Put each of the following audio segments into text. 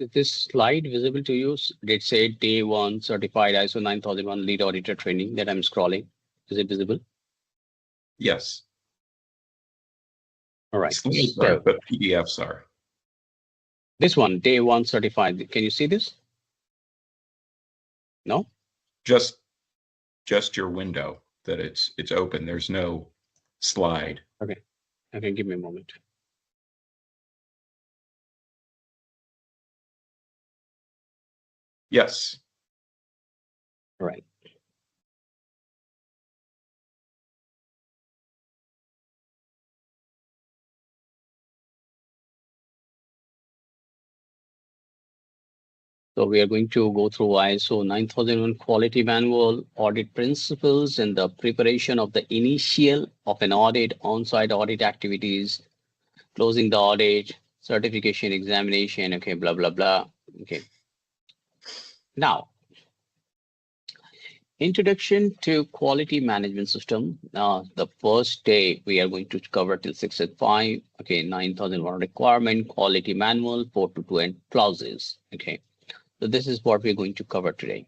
Is this slide visible to you? Did say day 1 certified ISO 9001 lead auditor training that I'm scrolling. Is it visible? Yes. All right. Slides So aren't, but PDFs are. this one, day 1 certified. Can you see this? No? Just your window that it's open. There's no slide. Okay. Okay, give me a moment. Yes. All right. So we are going to go through ISO 9001 quality manual, audit principles, and the preparation of the initial of an audit, on-site audit activities, closing the audit, certification examination, okay, blah, blah, blah. Okay. Now, introduction to quality management system. The first day we are going to cover till 6 and 5. Okay, 9001 requirement, quality manual, 422 and clauses. Okay. So this is what we're going to cover today.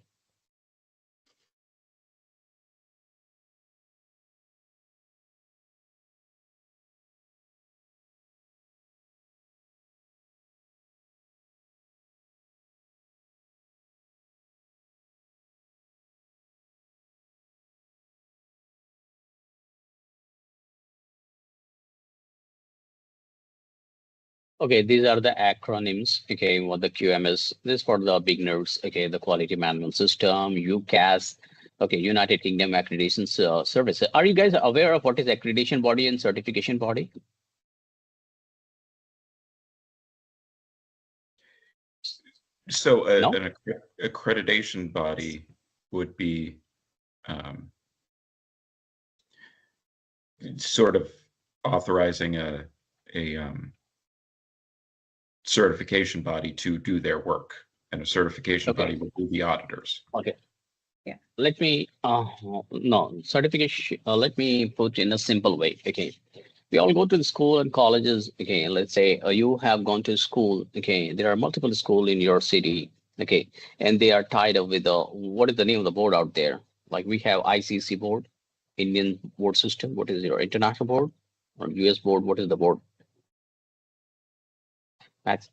Okay, these are the acronyms. Okay, what the QMS. This is for the beginners. Okay, the quality management system, UCAS. Okay, United Kingdom Accreditation Service. Are you guys aware of what is accreditation body and certification body? So No? an accreditation body would be sort of authorizing a certification body to do their work, and a certification Okay. body would be the auditors. Okay. Yeah. Let me no certification. Let me put in a simple way. Okay. We all go to the school and colleges. Okay, let's say you have gone to school. Okay, there are multiple schools in your city. Okay, and they are tied up with the what is the name of the board out there? Like we have ICC board, Indian board system. What is your international board or US board? What is the board? Max,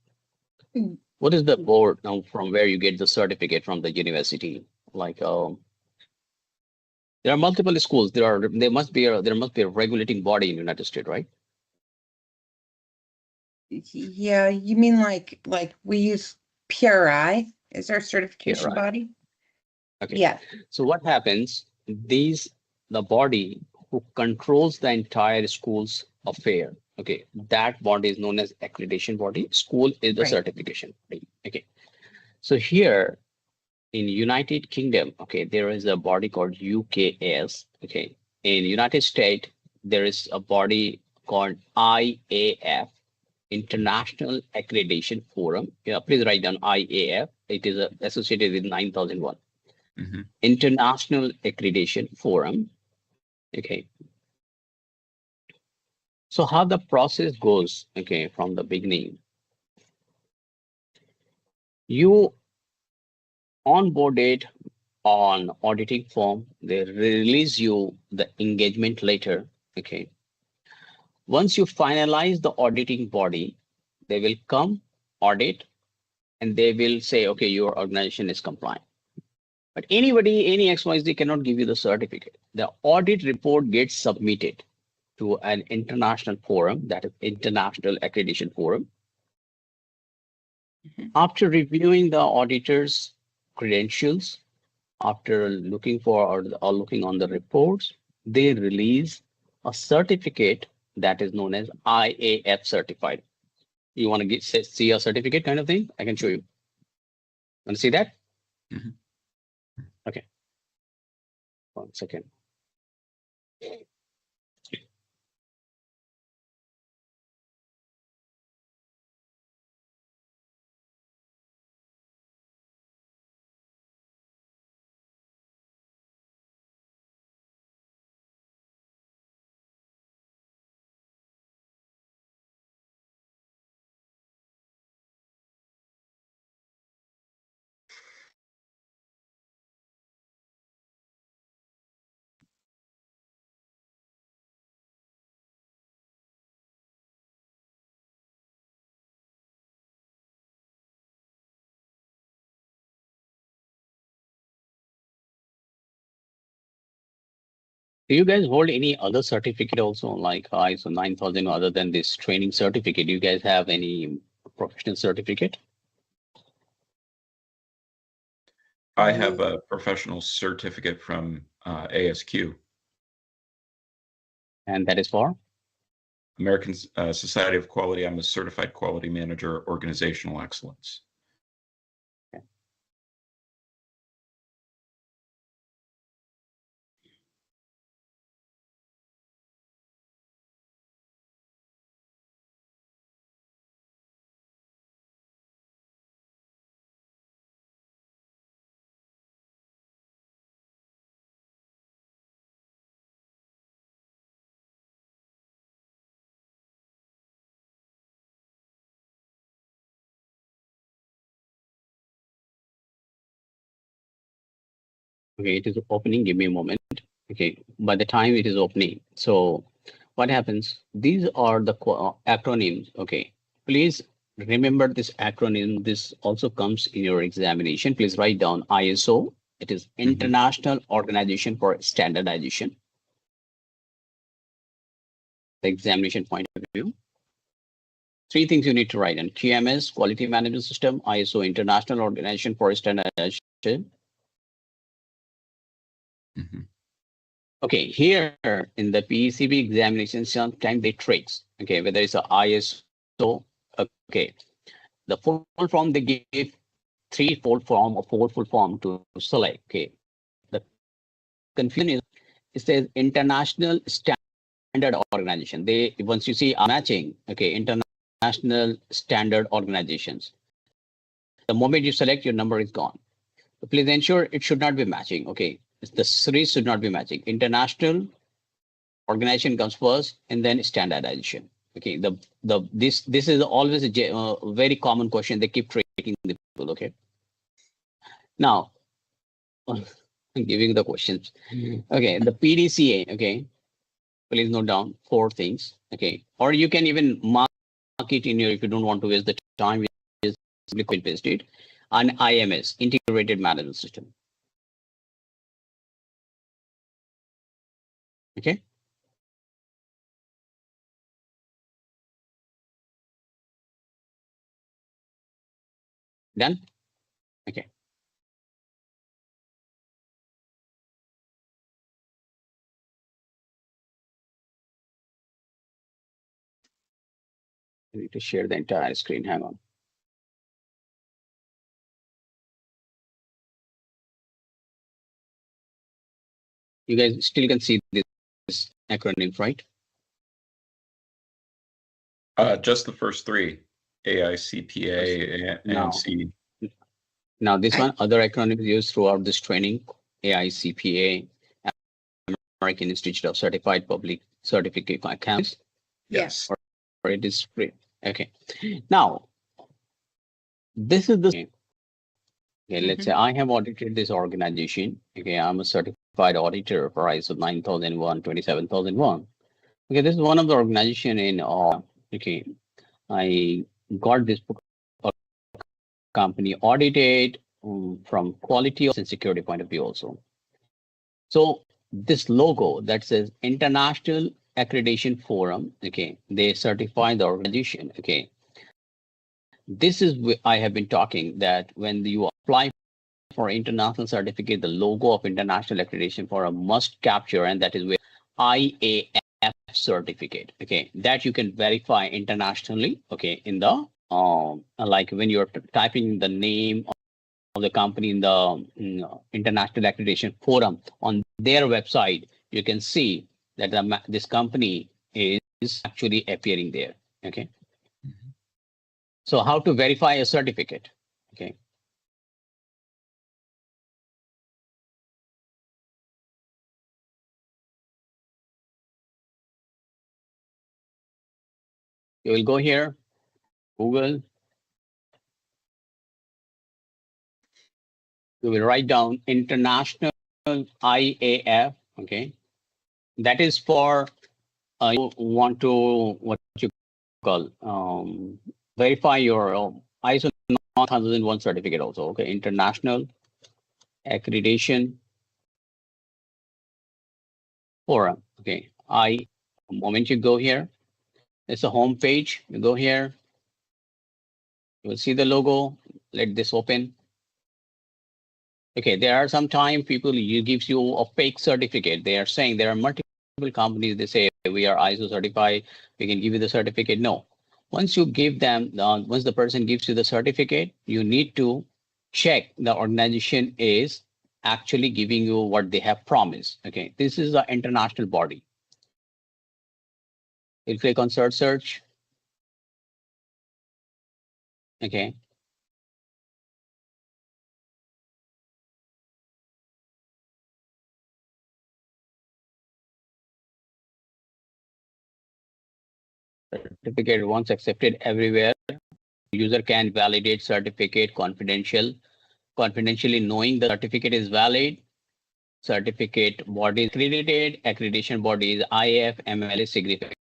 Mm. what is the board now from where you get the certificate from the university? Like there are multiple schools. There must be a regulating body in United States, right? Yeah, you mean like we use PRI as our certification PRI. body? Okay. Yeah. So what happens? The body who controls the entire school's affair. Okay, that body is known as accreditation body. School is the Right. certification body. Okay. So here in United Kingdom, okay, there is a body called UKS. Okay. In United States, there is a body called IAF, International Accreditation Forum. Yeah, please write down IAF. It is associated with 9001. Mhm. International Accreditation Forum. Okay. So how the process goes, okay, from the beginning. You onboarded on auditing form, they release you the engagement letter, okay. Once you finalize the auditing body, they will come audit and they will say, okay, your organization is compliant. But anybody, any XYZ cannot give you the certificate. The audit report gets submitted to an international forum, that is International Accreditation Forum. Mhm. After reviewing the auditor's credentials, after looking for or looking on the reports, they release a certificate that is known as IAF certified. You want to see a certificate kind of thing? I can show you. Want to see that? Mhm. Okay. 1 second. Do you guys hold any other certificate also, like ISO 9000, other than this training certificate? Do you guys have any professional certificate? I have a professional certificate from ASQ, And that is for? American Society of Quality. I'm a certified quality manager, organizational excellence. Okay, it is opening. Give me a moment. Okay, by the time it is opening, so what happens? These are the acronyms. Okay, please remember this acronym. This also comes in your examination. Please write down ISO. It is International Organization for Standardization. The examination point of view. Three things you need to write in: QMS, Quality Management System; ISO, International Organization for Standardization. Okay, here in the PECB examination, sometimes they tricks. Okay, whether it's a ISO. Okay, the full form they give three full form or four full form to select. Okay, the confusion is it says International Standard Organization. They once you see matching. Okay, International Standard Organizations. The moment you select, your number is gone. So please ensure it should not be matching. Okay, the series should not be matching. International organization comes first, and then standardization. Okay, this is always a very common question. They keep tricking the people. Okay, now I'm giving the questions. Okay, the PDCA. Okay, please note down four things. Okay, or you can even mark it in your if you don't want to waste the time. Just simply paste it. And IMS, Integrated Management System. Okay. Done? Okay. I need to share the entire screen. Hang on. You guys still can see this acronym, right? Just the first three, AICPA and C. Now this one, other acronyms used throughout this training: AICPA, American Institute of Certified Public Certificate Accounts. Yes. Or it is free. Okay. Now, this is the. Okay, let's say I have audited this organization. Okay, I'm a certified auditor for ISO 9001, 27001. Okay, this is one of the organization in. Okay, I got this company audited from quality and security point of view also. So this logo that says International Accreditation Forum, okay, they certify the organization. Okay, this is I have been talking that when you apply for international certificate, the logo of International Accreditation Forum must capture, and that is where IAF certificate. Okay, that you can verify internationally. Okay, in the like when you're typing the name of the company in the International Accreditation Forum on their website, you can see that this company is actually appearing there. Okay. So how to verify a certificate? Okay. You will go here, Google. You will write down International IAF. Okay. That is for you want to what you call verify your ISO 9001 certificate also. Okay. International Accreditation forum. Okay, the moment you go here, it's a home page. You go here, you will see the logo. Let this open. Okay, there are sometimes people gives you a fake certificate. They are saying there are multiple companies. They say we are ISO certified. We can give you the certificate. No, once you give them, once the person gives you the certificate, you need to check the organization is actually giving you what they have promised. Okay, this is the international body. You click on search. Okay. Certificate once accepted everywhere. User can validate certificate confidentially knowing the certificate is valid. Certificate body is accredited. Accreditation body is IFML signatory.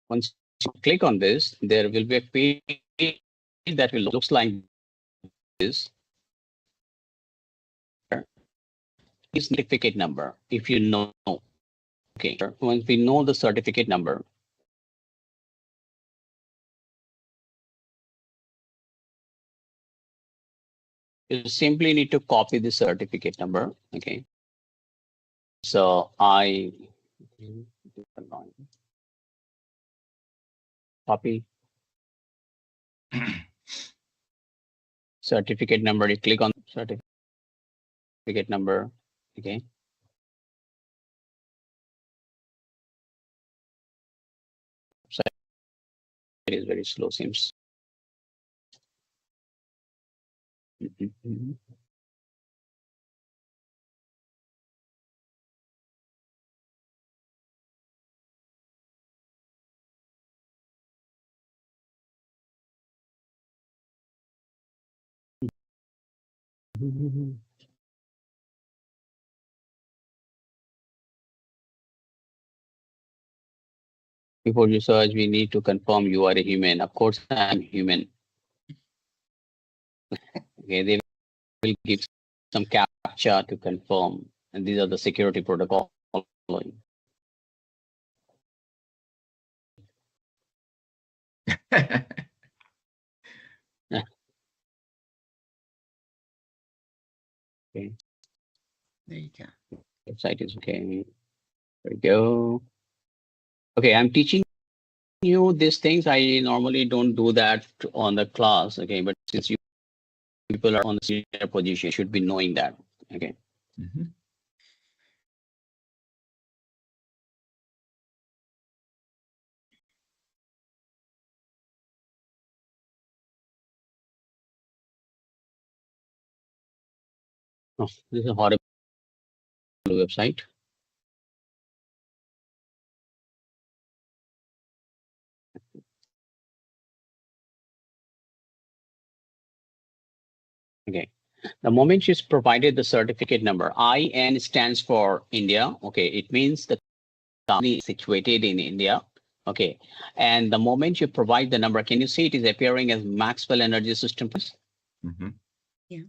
Once you click on this, there will be a page that will looks like this. Is certificate number. If you know, okay, once we know the certificate number, you simply need to copy the certificate number. Okay, so I copy certificate number. You click on certificate number. Okay. So it is very slow, seems. Before you search, we need to confirm you are a human. Of course, I'm human. Okay, they will give some captcha to confirm, and these are the security protocol. Okay. There you go. Website is okay. There we go. Okay, I'm teaching you these things. I normally don't do that on the class. Okay, but since you people are on the senior position, you should be knowing that. Okay. Mm-hmm. Oh, this is a horrible website. Okay. The moment she's provided the certificate number, IN stands for India. Okay, it means the company is situated in India. Okay, and the moment you provide the number, can you see it is appearing as Maxwell Energy System? Mm-hmm. Yeah.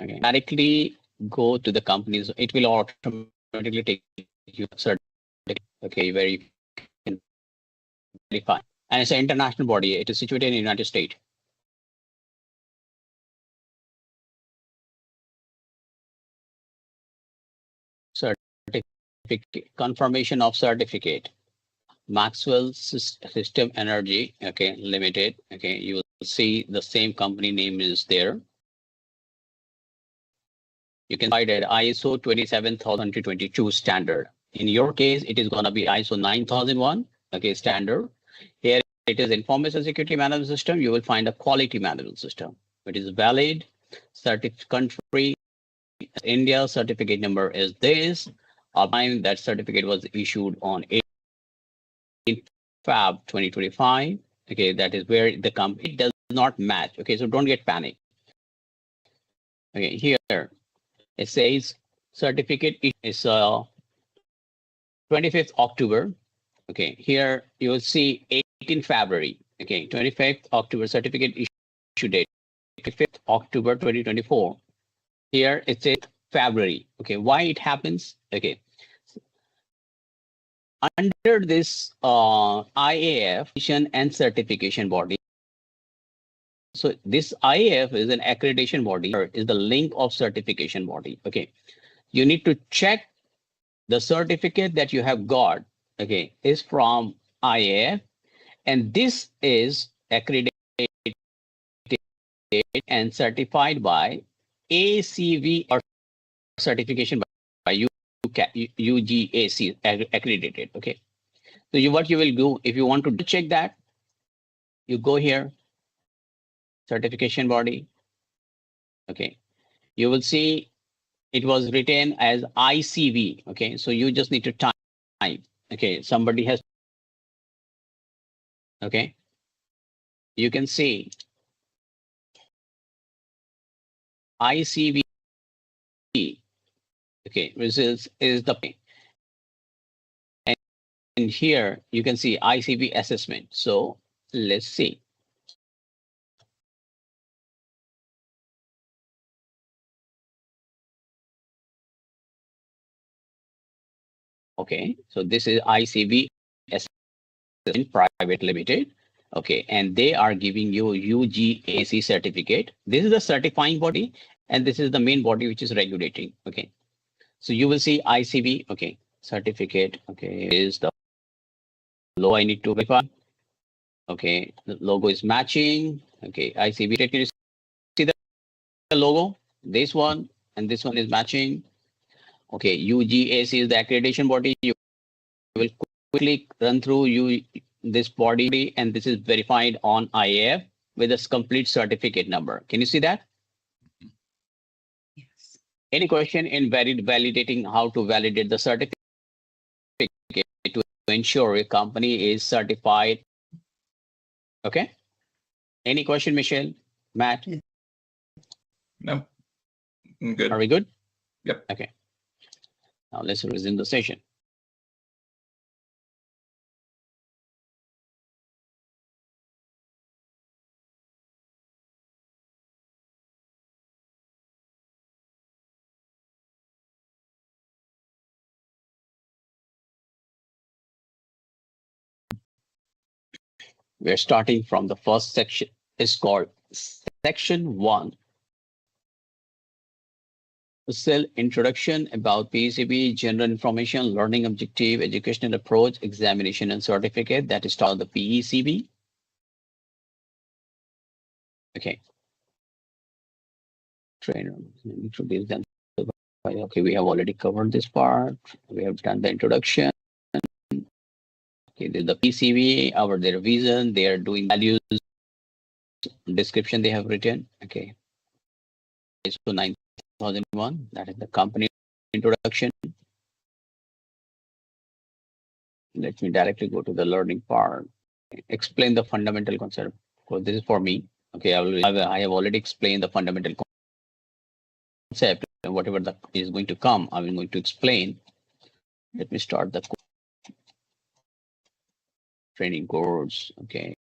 Okay. Directly go to the companies. It will automatically take you to certificate. Okay, where you can verify. And it's an international body. It is situated in the United States. Certificate, confirmation of certificate. Maxwell System Energy, okay, Limited. Okay, you will see the same company name is there. You can find it ISO 27022 standard. In your case, it is going to be ISO 9001, okay, standard. Here it is information security management system. You will find a quality management system. It is valid. Country, India, certificate number is this. Time that certificate was issued on 8 Feb 2025. Okay, that is where the company does not match. Okay, so don't get panic. Okay, here it says certificate is 25th October. Okay, here you will see 18 February. Okay, 25th October certificate issue date, 25th October 2024. Here it says February. Okay, why it happens? Okay, under this IAF and certification body. So this IAF is an accreditation body, or is the link of certification body. Okay, you need to check the certificate that you have got. Okay, is from IAF, and this is accredited and certified by ACV or certification by UGAC accredited. Okay, so what you will do if you want to check that, you go here, certification body. Okay, you will see it was written as ICV. Okay, so you just need to type. Okay, somebody has. Okay, you can see ICV. Okay, results is the, and here you can see ICV assessment. So let's see. Okay, so this is ICV assessment private limited. Okay, and they are giving you UGAC certificate. This is the certifying body, and this is the main body which is regulating. Okay, so you will see ICV. Okay, certificate. Okay, is the logo I need to verify. Okay, the logo is matching. Okay, ICV. Can you see the logo? This one and this one is matching. Okay, UGAC is the accreditation body. You will quickly run through this body, and this is verified on IAF with a complete certificate number. Can you see that? Yes. Any question in validating how to validate the certificate to ensure a company is certified? Okay. Any question, Michelle, Matt? No, I'm good. Are we good? Yep. Okay. Now let's resume the session. We're starting from the first section. It's called Section 1. Cell introduction about PECB, general information, learning objective, educational approach, examination and certificate. That is called the PECB. Okay. Trainer, introduce them. Okay, we have already covered this part. We have done the introduction. Okay, this is the PCB, their revision, they are doing values, description they have written. Okay. ISO 9001, that is the company introduction. Let me directly go to the learning part. Explain the fundamental concept. So this is for me. Okay, I have already explained the fundamental concept, and whatever that is going to come, I'm going to explain. Let me start the training course. Okay,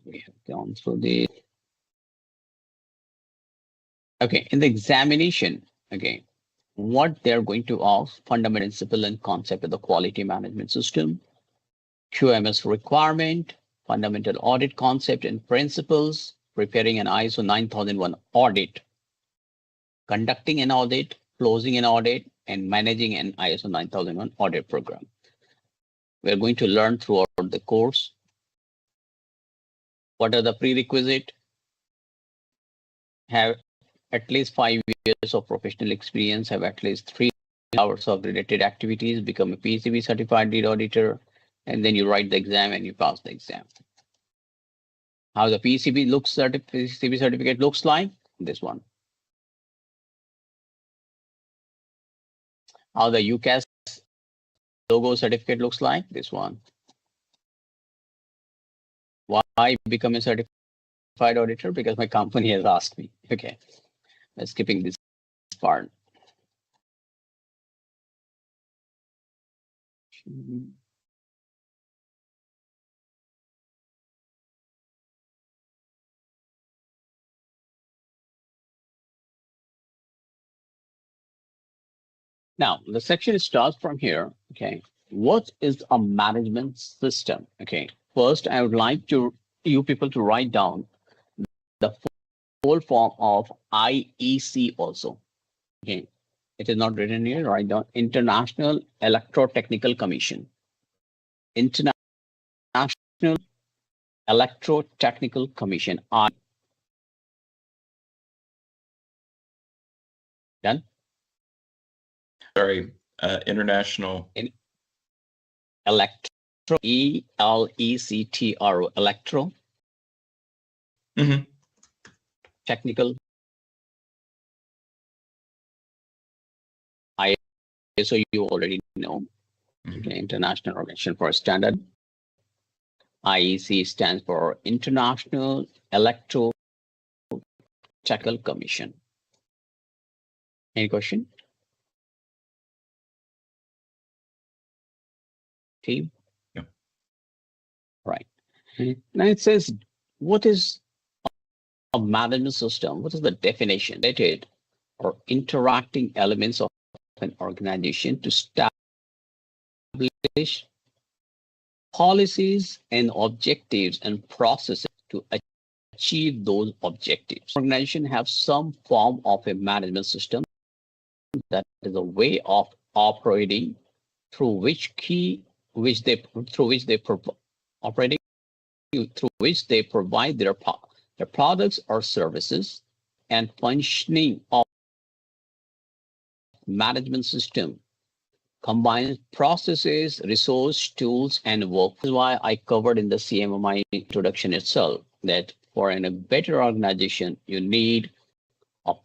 we have gone through the. Okay, in the examination, okay, what they're going to ask, fundamental principle and concept of the quality management system, QMS requirement, fundamental audit concept and principles, preparing an ISO 9001 audit, conducting an audit, closing an audit, and managing an ISO 9001 audit program. We're going to learn throughout the course. What are the prerequisites? Have at least 5 years of professional experience, have at least 3 hours of related activities, become a PECB certified lead auditor, and then you write the exam and you pass the exam. How the PECB PECB certificate looks like, this one. How the UCAS logo certificate looks like, this one. Why become a certified certified auditor because my company has asked me. Okay, skipping this part. Now, the section starts from here. Okay, what is a management system? Okay, first, I would like you people to write down the full form of IEC also. Okay, it is not written here. Write down International Electrotechnical Commission. International Electrotechnical Commission. Done. Sorry, international. Electro, ELECTRO, electro. Mm-hmm. Technical. ISO you already know. Okay, International Organization for Standard. IEC stands for International Electrotechnical Commission. Any question? Team? Yeah. Right. Now it says, what is a management system? What is the definition? Related or interacting elements of an organization to establish policies and objectives and processes to achieve those objectives. Organization have some form of a management system that is a way of operating through which they provide their products or services, and functioning of management system combines processes, resource, tools, and work. This is why I covered in the CMMI introduction itself that for a better organization, you need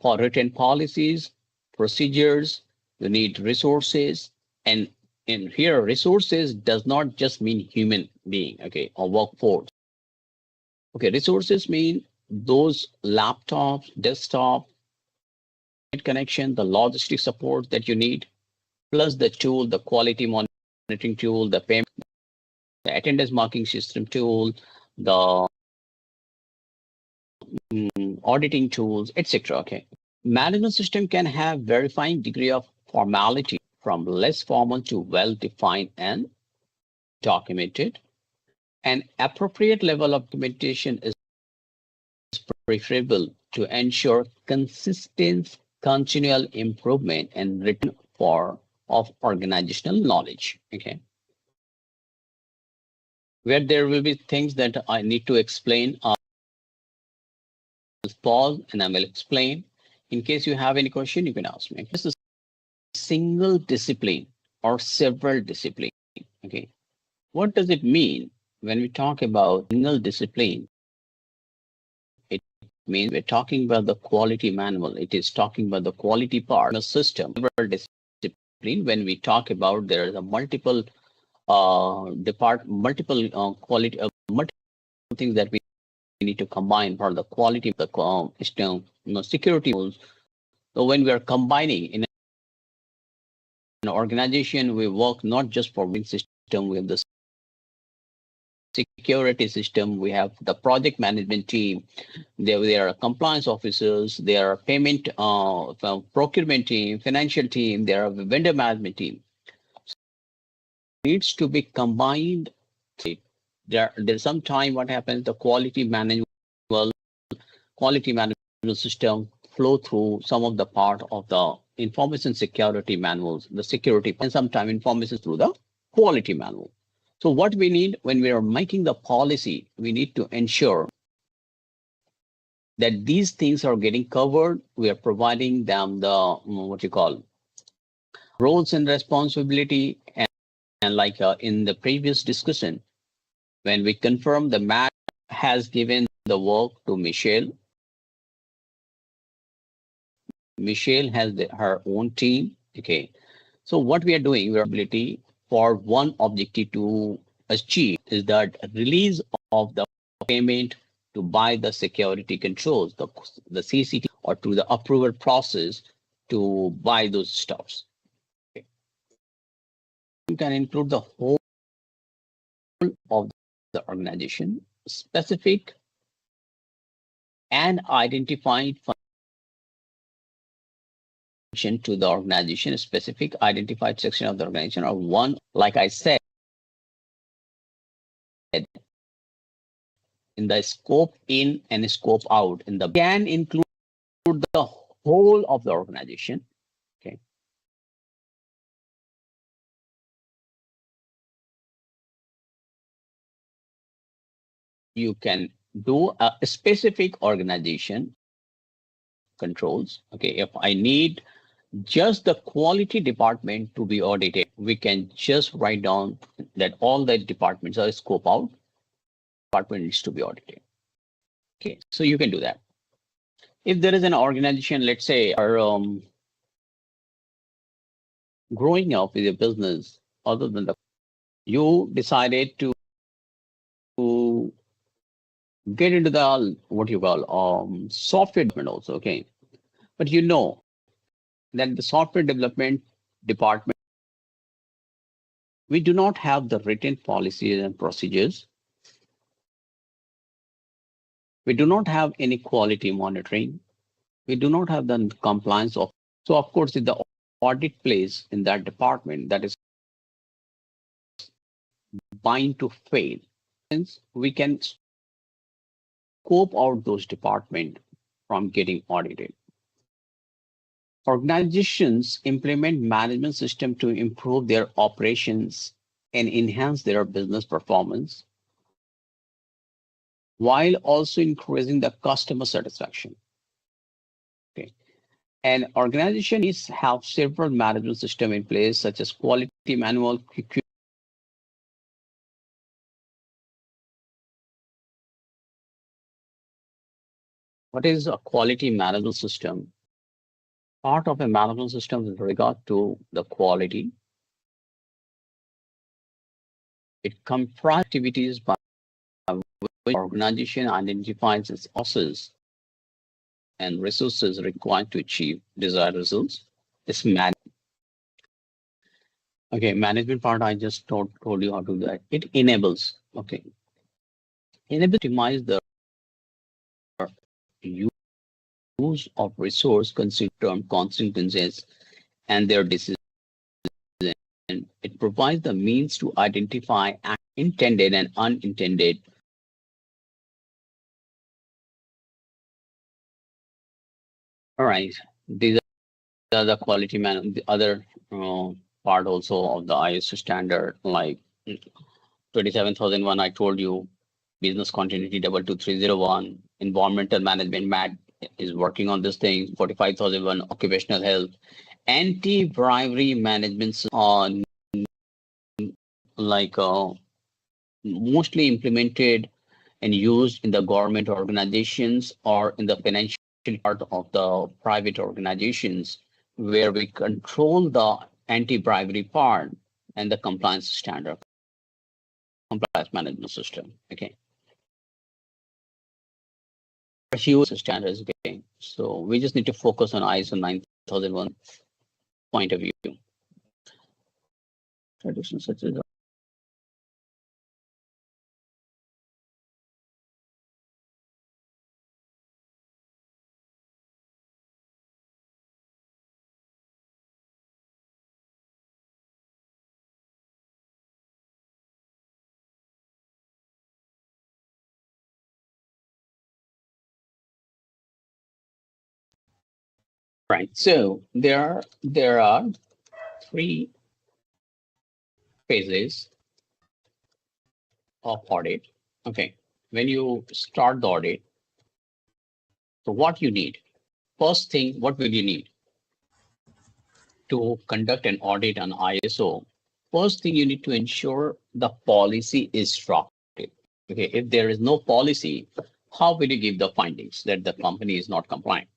written policies, procedures, you need resources, and in here, resources does not just mean human being, okay, or workforce. Okay, resources mean those laptops, desktop, connection, the logistic support that you need, plus the tool, the quality monitoring tool, the payment, the attendance marking system tool, the auditing tools, etc. Okay, management system can have varying degree of formality from less formal to well-defined and documented. An appropriate level of documentation is preferable to ensure consistent, continual improvement and written form of organizational knowledge. Okay. Where there will be things that I need to explain, I'll pause and I will explain. In case you have any question, you can ask me. This is a single discipline or several disciplines. Okay. What does it mean when we talk about single discipline? It means we're talking about the quality manual. It is talking about the quality part of the system. Several discipline. When we talk about there is a multiple quality multiple things that we need to combine for the quality of the security tools. So when we are combining in an organization, we work not just for one system, we have the security system, we have the project management team, there are compliance officers, there are payment procurement team, financial team, there are vendor management team. Needs to be combined. There's some time what happens, the quality management system flow through some of the part of the information security manuals, the security, and sometimes information through the quality manual. So what we need when we are making the policy, we need to ensure that these things are getting covered. We are providing them the what you call roles and responsibility, and like in the previous discussion, when we confirm the Matt has given the work to Michelle. Michelle has her own team. Okay. So what we are doing, we are ability for one objective to achieve is that release of the payment to buy the security controls, the CCT, or to the approval process to buy those stuffs. Okay. You can include the whole of the organization, specific and identified function to the organization, a specific identified section of the organization, or one, like I said, in the scope in and scope out, in the can include the whole of the organization. Okay. You can do a specific organization controls. Okay, if I need just the quality department to be audited, we can just write down that all the departments are scope out, department needs to be audited. Okay, so you can do that. If there is an organization, let's say, are growing up with a business other than you decided to get into the what you call software development also. Okay, but you know that the software development department, we do not have the written policies and procedures. We do not have any quality monitoring. We do not have the compliance of. So of course, if the audit plays in that department, that is bound to fail. Since we can scope out those departments from getting audited. Organizations implement management system to improve their operations and enhance their business performance, while also increasing the customer satisfaction. Okay. An organization needs have several management systems in place, such as quality manual, what is a quality management system? Part of a management system with regard to the quality. It comprises activities by which organization identifies its losses and resources required to achieve desired results. It's okay, management part, I just told you how to do that. It enables, okay, enables to optimize the use of resource considered consequences and their decisions. It provides the means to identify intended and unintended. All right, these are the quality the other part also of the ISO standard, like 27,001. I told you, business continuity 22301, environmental management. MAT is working on this thing. 45,001, occupational health, anti-bribery management on like mostly implemented and used in the government organizations or in the financial part of the private organizations, where we control the anti-bribery part and the compliance standard, compliance management system. Okay. Huge standards. Okay. So we just need to focus on ISO 9001 point of view. Traditions such as right. So there are three phases of audit. Okay. When you start the audit, so what you need? First thing, what will you need to conduct an audit on ISO? First thing, you need to ensure the policy is drafted. Okay. If there is no policy, how will you give the findings that the company is not compliant?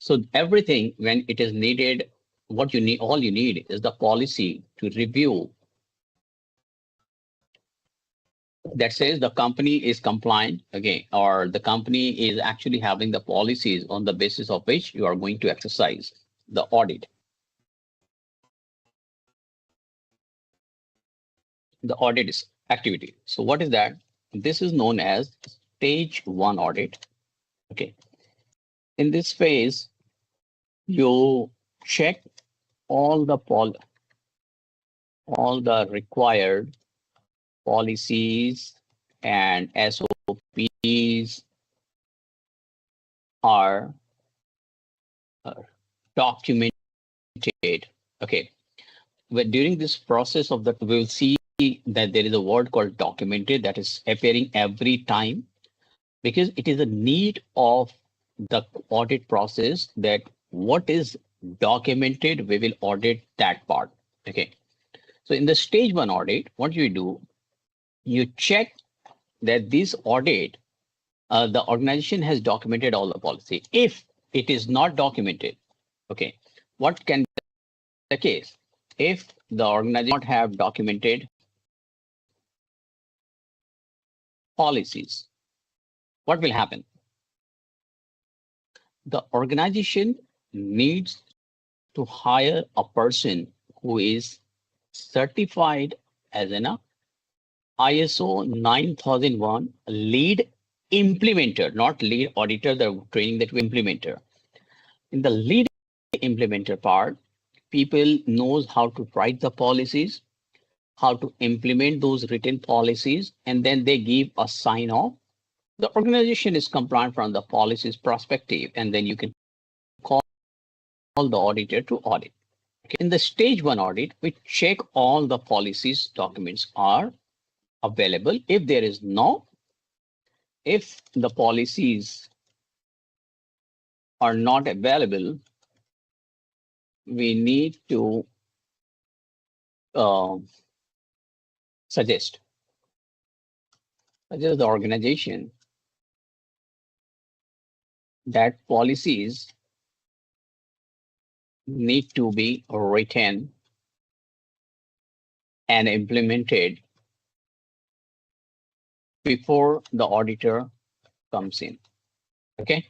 So everything, when it is needed, what you need, all you need is the policy to review that says the company is compliant, okay, or the company is actually having the policies on the basis of which you are going to exercise the audit. The audit is activity. So what is that? This is known as stage 1 audit. Okay. In this phase, you check all the required policies and SOPs are documented. Okay. But during this process of that, we'll see that there is a word called documented that is appearing every time, because it is a need of the audit process that what is documented, we will audit that part. Okay. So in the stage 1 audit, what you do, you check that this audit, the organization has documented all the policy. If it is not documented, okay, what can be the case? If the organization not have documented policies, what will happen? The organization needs to hire a person who is certified as an ISO 9001 lead implementer, not lead auditor, the training that we implementer. In the lead implementer part, people knows how to write the policies, how to implement those written policies, and then they give a sign off. The organization is compliant from the policies perspective, and then you can call the auditor to audit. In the stage 1 audit, we check all the policies documents are available. If there is no, if the policies are not available, we need to suggest the organization that policies need to be written and implemented before the auditor comes in. Okay.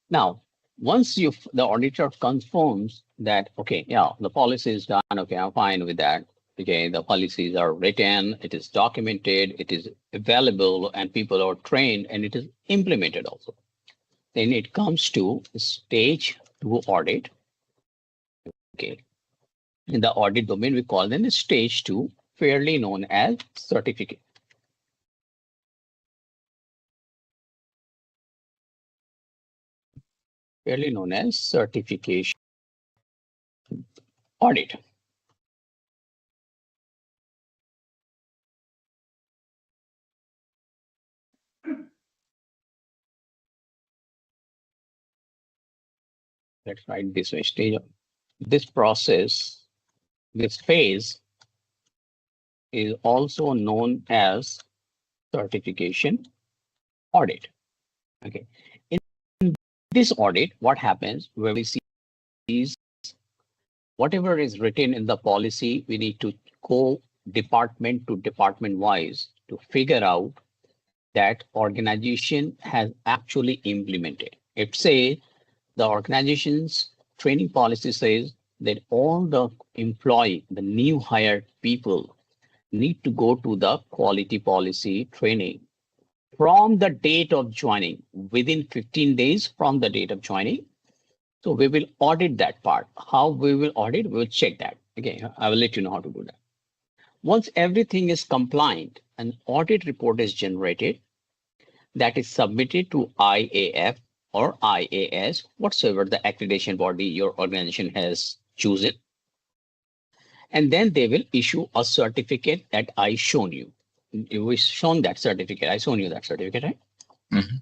Now, once the auditor confirms that, okay, yeah, the policy is done. Okay, I'm fine with that. Okay, the policies are written, it is documented, it is available, and people are trained, and it is implemented also. Then it comes to stage 2 audit. Okay. In the audit domain, we call them stage 2, fairly known as certificate. Fairly known as certification audit. Let's write this way. Stage, this process, this phase is also known as certification audit. Okay. In this audit, what happens where we see is whatever is written in the policy, we need to go department to department wise to figure out that organization has actually implemented. If say the organization's training policy says that all the employee, the new hired people need to go to the quality policy training from the date of joining, within 15 days from the date of joining. So we will audit that part. How we will audit, we will check that. Okay, I will let you know how to do that. Once everything is compliant, an audit report is generated that is submitted to IAF or IAS, whatsoever the accreditation body your organization has chosen. And then they will issue a certificate that I shown you. We shown that certificate. I shown you that certificate, right? Mm-hmm.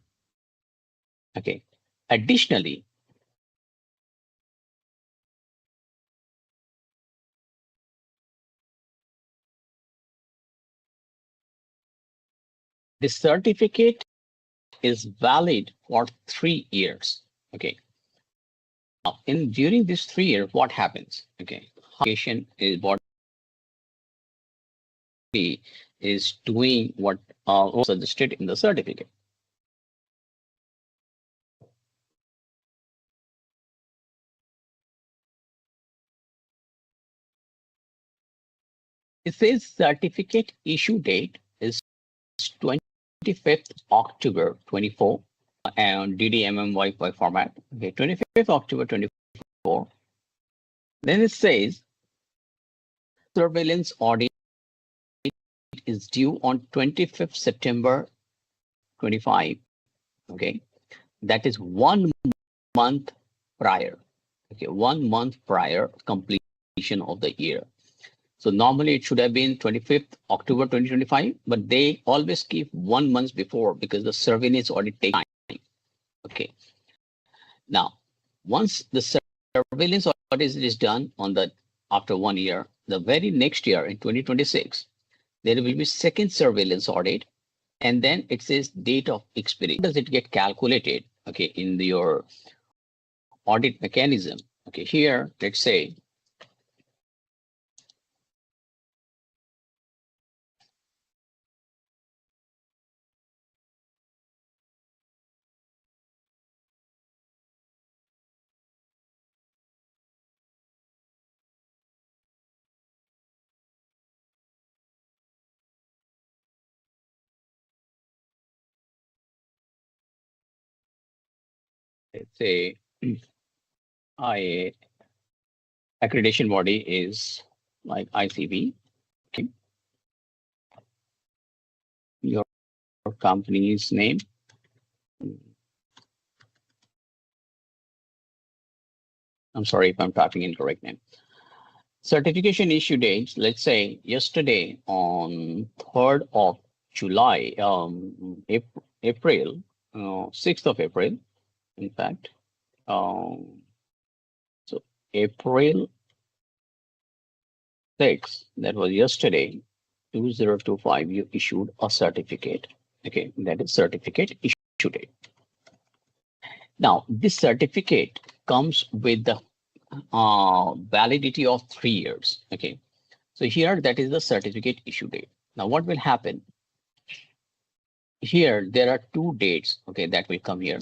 Okay. Additionally, the certificate is valid for 3 years. Okay. Now, during this 3 years, what happens? Okay, application is body is doing what was suggested in the certificate. It says certificate issue date is 25th October 24 and DDMMY format. Okay, 25th October 24. Then it says surveillance audit is due on 25th September 25. Okay, that is 1 month prior. Okay, 1 month prior completion of the year. So normally it should have been 25th October 2025, but they always keep 1 month before because the surveillance audit takes time. Okay. Now, once the surveillance audit is done on the after 1 year, the very next year in 2026, there will be second surveillance audit, and then it says date of expiration. How does it get calculated? Okay, in your audit mechanism. Okay, here let's say IA accreditation body is like ICB. Okay. Your company's name. I'm sorry if I'm typing incorrect name. Certification issue dates, let's say yesterday on 3rd of July, April, 6th of April, in fact. So April 6th, that was yesterday, 2025, you issued a certificate. Okay, that is certificate issue date. Now, this certificate comes with the validity of 3 years. Okay, so here that is the certificate issue date. Now, what will happen? Here there are 2 dates. Okay, that will come here.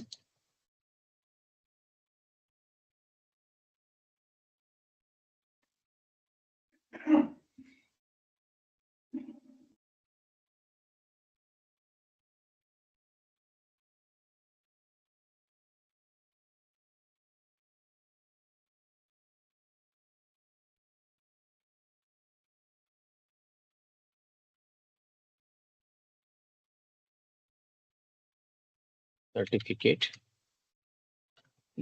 Certificate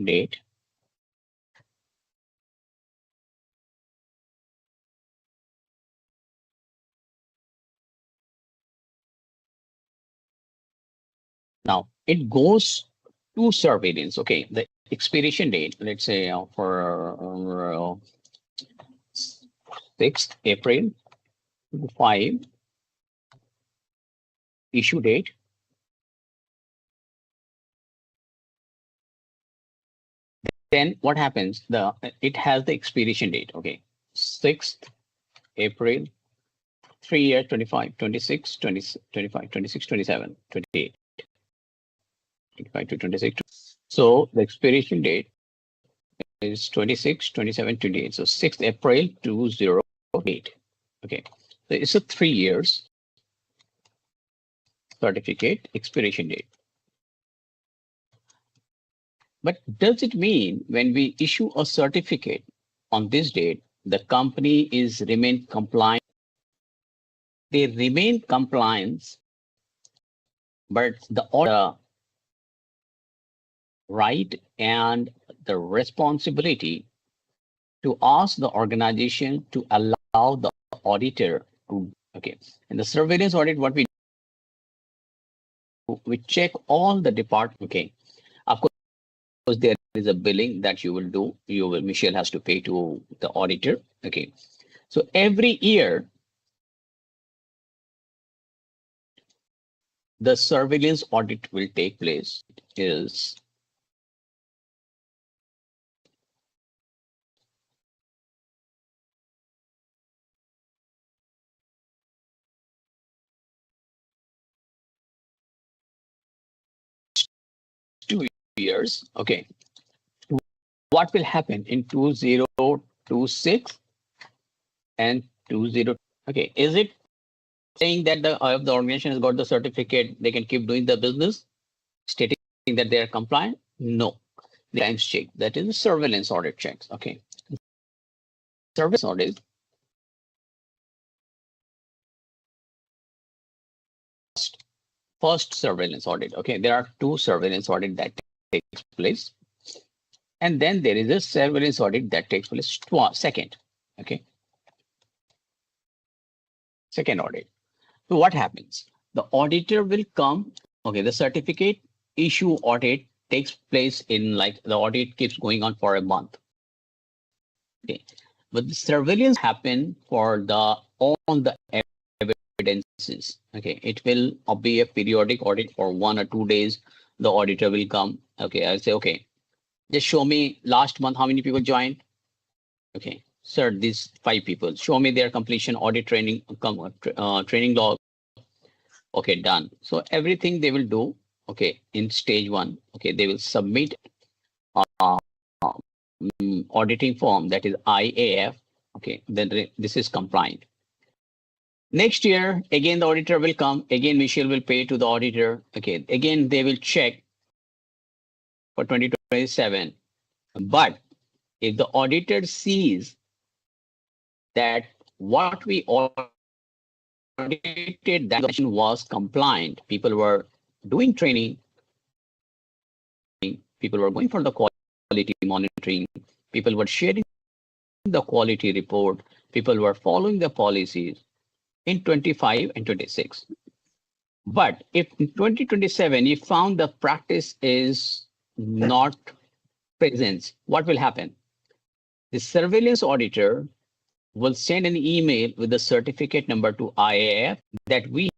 date. Now it goes to surveillance. Okay, the expiration date, let's say for 6th April 5 issue date. Then what happens? It has the expiration date. Okay, 6th April, 3 year 25, 26, 20, 25, 26, 27, 28, 25 to 26. So the expiration date is 26, 27, 28. So 6th April 2008. Okay, so it's a 3 years certificate expiration date. But does it mean when we issue a certificate on this date, the company is remain compliant? They remain compliant, but the order, right, and the responsibility to ask the organization to allow the auditor to, okay, in the surveillance audit, what we do, we check all the department. Okay, of course there is a billing that you will do. Michelle has to pay to the auditor. Okay, so every year the surveillance audit will take place. It is years. Okay. What will happen in 2026 and 20? Okay. Is it saying that if the organization has got the certificate, they can keep doing the business, stating that they are compliant? No. The times check. That is the surveillance audit checks. Okay. Surveillance audit. First surveillance audit. Okay. There are two surveillance audit that takes place. And then there is a surveillance audit that takes place second. Okay. Second audit. So what happens? The auditor will come. Okay. The certificate issue audit takes place in like the audit keeps going on for a month. Okay. But the surveillance happen for the on the evidences. Okay. It will be a periodic audit for 1 or 2 days. The auditor will come. Okay. I'll say, okay, just show me last month how many people joined. Okay. Sir, these 5 people. Show me their completion audit training, training log. Okay, done. So everything they will do, okay, in stage 1, okay, they will submit auditing form, that is IAF. Okay, then this is compliant. Next year, again, the auditor will come. Again, Michelle will pay to the auditor. Okay, again, they will check for 2027. But if the auditor sees that what we audited that was compliant, people were doing training, people were going for the quality monitoring, people were sharing the quality report, people were following the policies in 25 and 26. But if in 2027 you found the practice is not present, what will happen? The surveillance auditor will send an email with the certificate number to IAF that we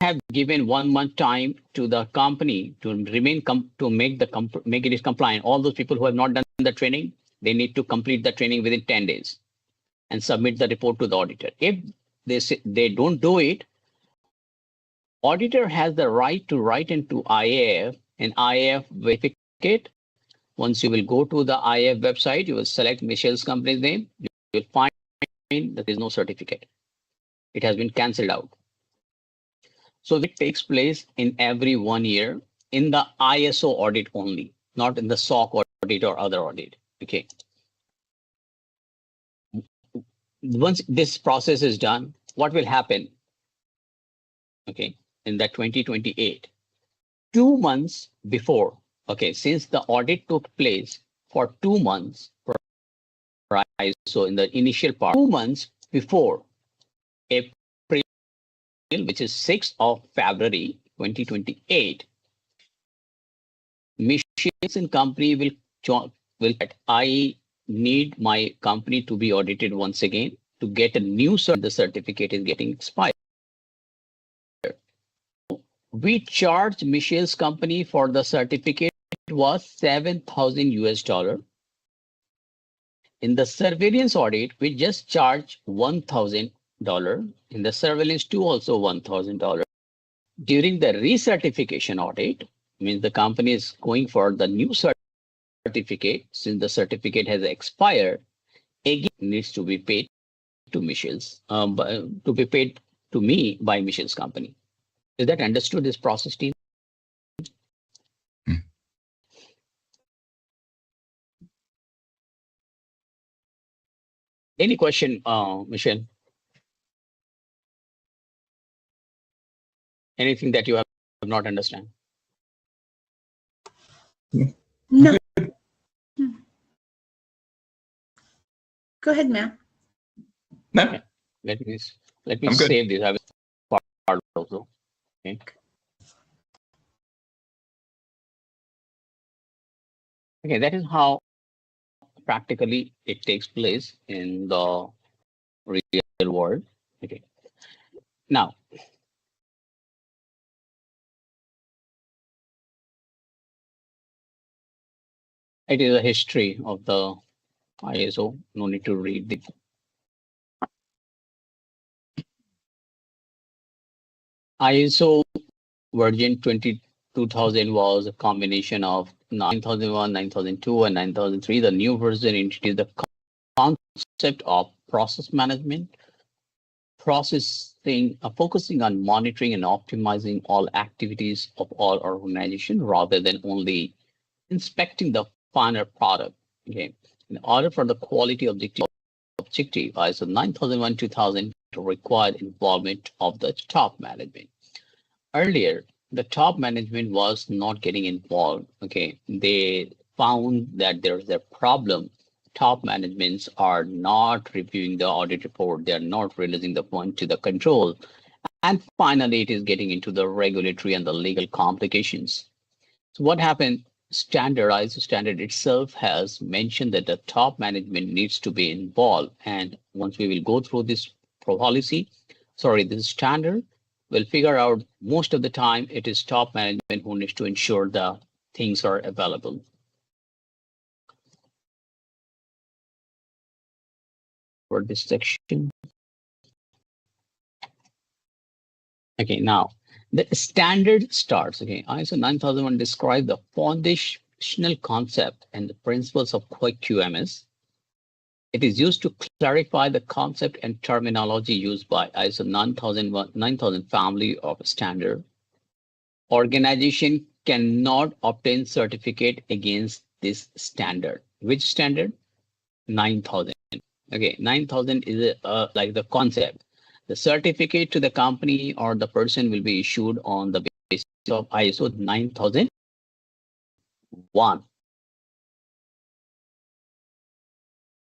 have given 1 month time to the company to remain to make it compliant. All those people who have not done the training, they need to complete the training within 10 days and submit the report to the auditor. If they don't do it, auditor has the right to write into IAF and IAF verificate. Once you will go to the IAF website, you will select Michelle's company's name. You will find that there is no certificate. It has been cancelled out. So it takes place in every 1 year in the ISO audit only, not in the SOC audit or other audit. Okay. Once this process is done, what will happen? Okay, in that 2028, 2 months before, okay, since the audit took place for 2 months, right? So in the initial part, 2 months before April, which is 6th of February 2028, Michelle's and company will I need my company to be audited once again to get a new the certificate is getting expired. We charged Michelle's company for the certificate was $7,000. In the surveillance audit, we just charged $1,000. In the surveillance 2 also $1,000. During the recertification audit, means the company is going for the new certificate. Since the certificate has expired, again needs to be paid to Michelle's, to be paid to me by Michelle's company. Is that understood, this process, team? Any question, Michelle? Anything that you have not understand? No. Go ahead, Matt. No. Okay. Let me I'm good. save this. I will part also. Okay. Okay, that is how practically it takes place in the real world. Okay. Now, it is a history of the ISO. No need to read the ISO version 2000 was a combination of 9001, 9002, and 9003, the new version introduced the concept of process management, focusing on monitoring and optimizing all activities of all organizations rather than only inspecting the final product. Okay, in order for the quality objective ISO 9001-2000 to require involvement of the top management. Earlier, the top management was not getting involved. Okay, they found that there's a problem. Top managements are not reviewing the audit report. They are not releasing the point to the control. And finally, it is getting into the regulatory and the legal complications. So what happened? ISO standard itself has mentioned that the top management needs to be involved. And once we will go through this this standard, we'll figure out most of the time it is top management who needs to ensure the things are available. For this section. Okay, now the standard starts. Okay, ISO 9001 describes the foundational concept and the principles of quick QMS. It is used to clarify the concept and terminology used by ISO 9000 family of standard. Organization cannot obtain certificate against this standard. Which standard? 9000. Okay, 9000 is like the concept. The certificate to the company or the person will be issued on the basis of ISO 9001.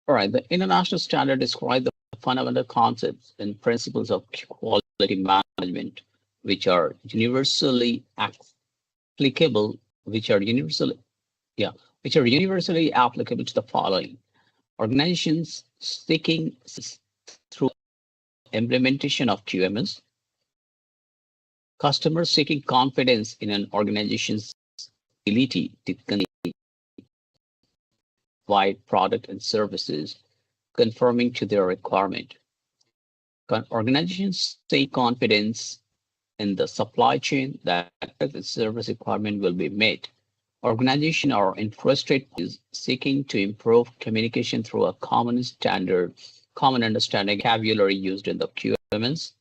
All right, the international standard describes the fundamental concepts and principles of quality management, which are universally applicable, which are universally applicable to the following: organizations seeking through implementation of QMS, customers seeking confidence in an organization's ability to provide product and services conforming to their requirement. Organizations seek confidence in the supply chain that the service requirement will be met. Organizations are interested in seeking to improve communication through a common standard, common understanding vocabulary used in the QMS.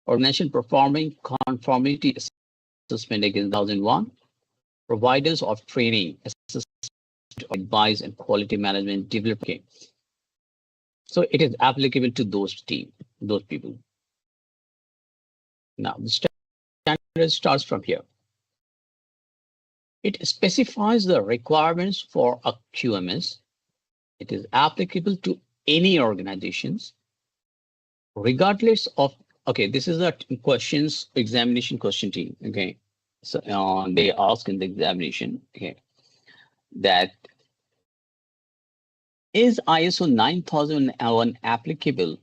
Organization performing conformity assessment against 2001. Providers of training, assessment, advice, and quality management development. So it is applicable to those people. Now the standard starts from here. It specifies the requirements for a QMS. It is applicable to any organizations, regardless of, okay, this is a examination question team, okay? So they ask in the examination, okay, that is ISO 9001 applicable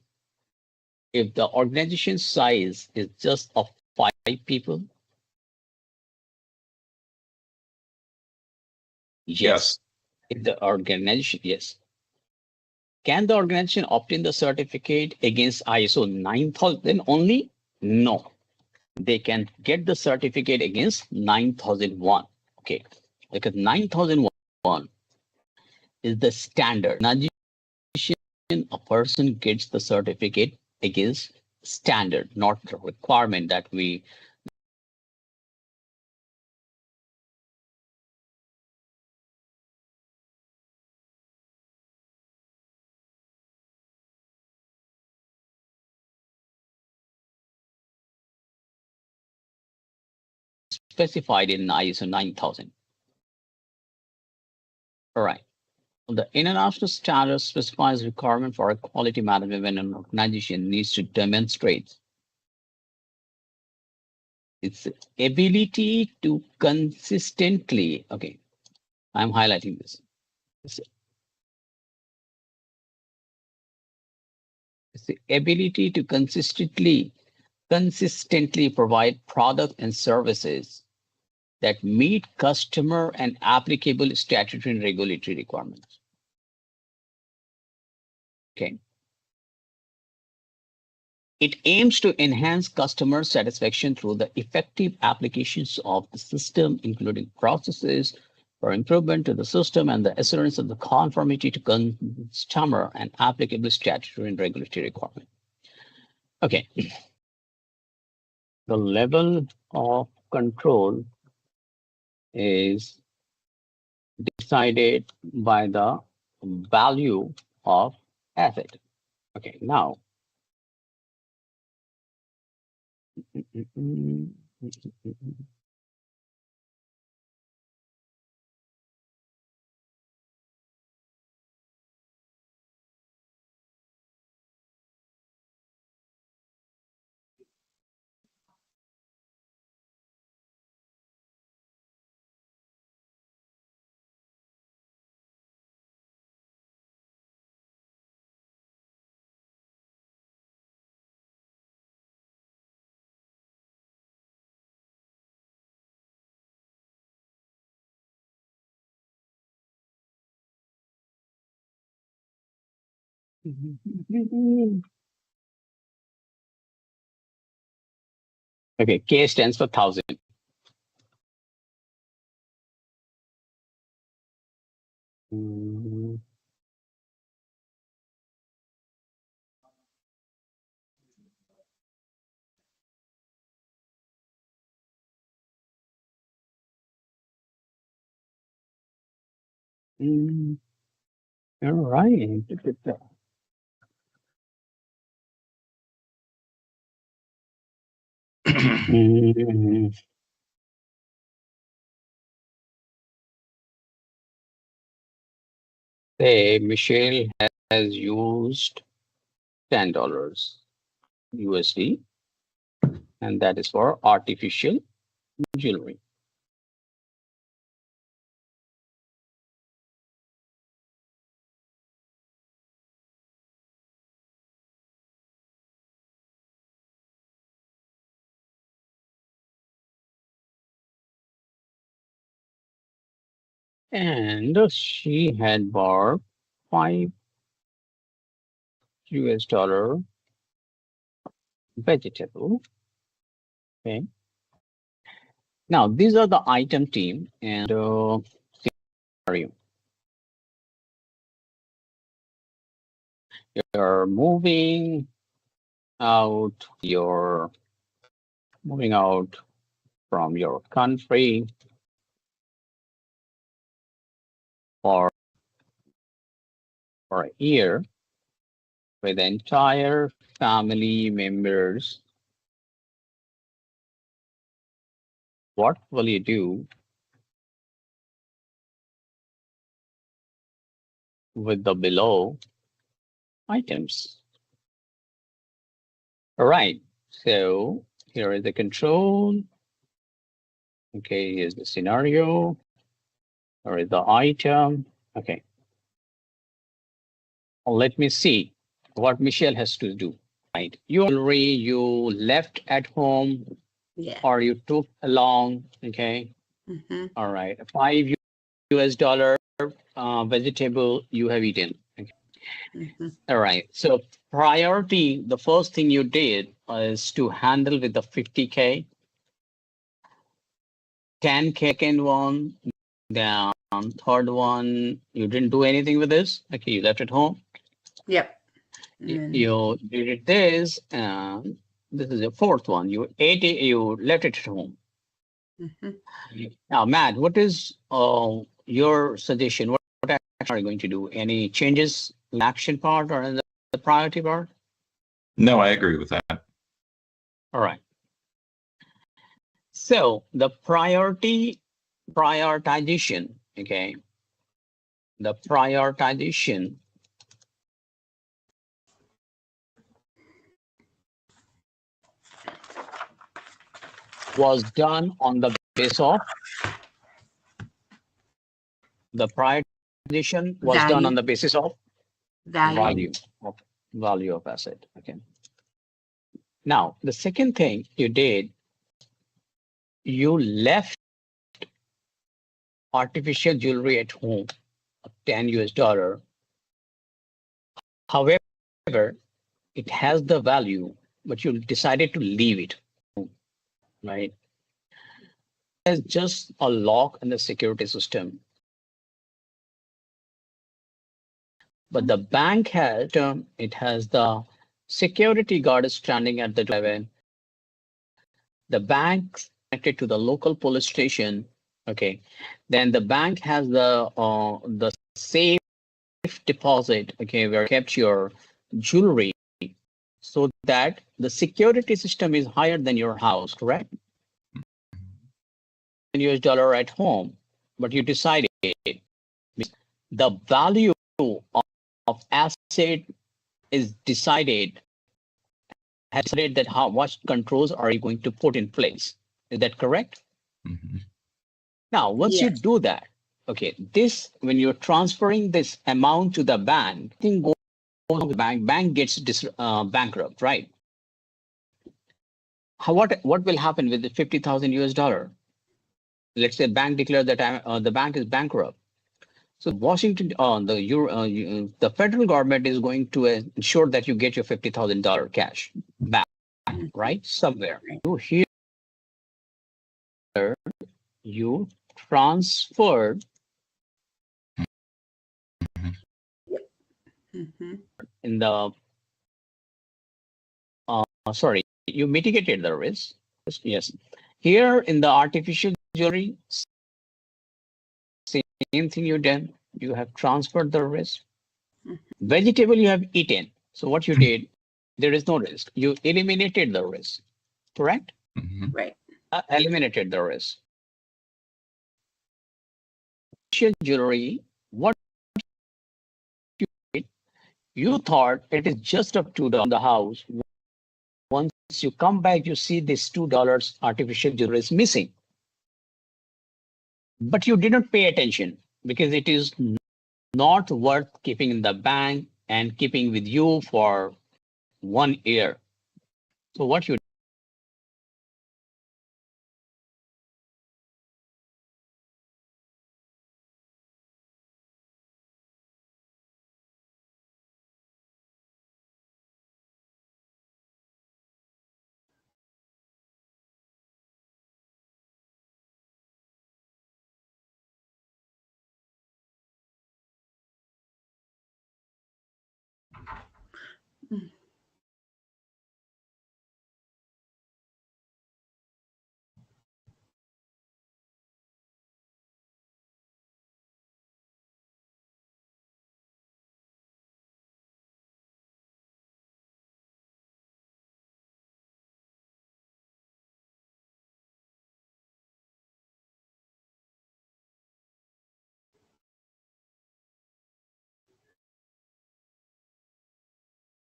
if the organization size is just of 5 people? Yes. If the organization, yes. Can the organization obtain the certificate against ISO 9000 only? No. They can get the certificate against 9001. Okay. Because 9001 is the standard. A person gets the certificate against standard, not the requirement that we specified in ISO 9000. All right. The international standard specifies requirement for a quality management when an organization needs to demonstrate its ability to consistently, okay, I'm highlighting this. It's the ability to consistently provide product and services that meet customer and applicable statutory and regulatory requirements. Okay. It aims to enhance customer satisfaction through the effective applications of the system, including processes, for improvement to the system and the assurance of the conformity to customer and applicable statutory and regulatory requirement. Okay. The level of control is decided by the value of asset. Okay, now. Okay, K stands for 1,000. All right. Say Michelle has used $10 USD, and that is for artificial jewelry. And she had bought $5 vegetable. Okay. Now these are the item team and scenario. You're moving out from your country for a year with the entire family members. What will you do with the below items? All right, so here is the control. Okay, here's the scenario. Here is the item. Okay. Well, let me see what Michelle has to do. Right, jewelry you left at home, Yeah. or you took along. Okay. All right, $5 vegetable you have eaten. Okay. All right. So priority, the first thing you did is to handle with the 50K, 10K, second one, down, third one, you didn't do anything with this. Okay, you left it home. Yep. You did this, and this is your fourth one. You ate it, you left it at home. Now, Matt, what is your suggestion? What action are you going to do? Any changes in the action part or in the priority part? No, I agree with that. All right. So the prioritization, okay, the prioritization was done on the basis of done on the basis of value of asset. Okay. Now the second thing you did, you left artificial jewelry at home of $10. However, it has the value, but you decided to leave it, right? There's just a lock in the security system. But the bank has it has the security guard standing at the driveway. The bank connected to the local police station. Okay, then the bank has the safe deposit. Okay, where you kept your jewelry, so that the security system is higher than your house. Correct? $US at home, but you decided the value of asset is decided, has decided that how much controls are you going to put in place. Is that correct? Mm-hmm. Now, once you Yes. do that, okay, this, when you're transferring this amount to the bank, thing goes on the bank gets bankrupt, right? What will happen with the 50,000 US dollar? Let's say bank declared that the bank is bankrupt. So Washington, the federal government is going to ensure that you get your $50,000 cash back, right? Somewhere. So here you transferred Mhm. in the, sorry, you mitigated the risk. Yes. Here in the artificial jewelry, same thing you done. You have transferred the risk. Vegetable you have eaten. So what you did, there is no risk. You eliminated the risk, correct? Mm-hmm. Right. Eliminated the risk. Jewelry, what you did, you thought it is just up to the house. Once you come back, you see this $2 artificial jewelry is missing. But you didn't pay attention because it is not worth keeping in the bank and keeping with you for 1 year. So what you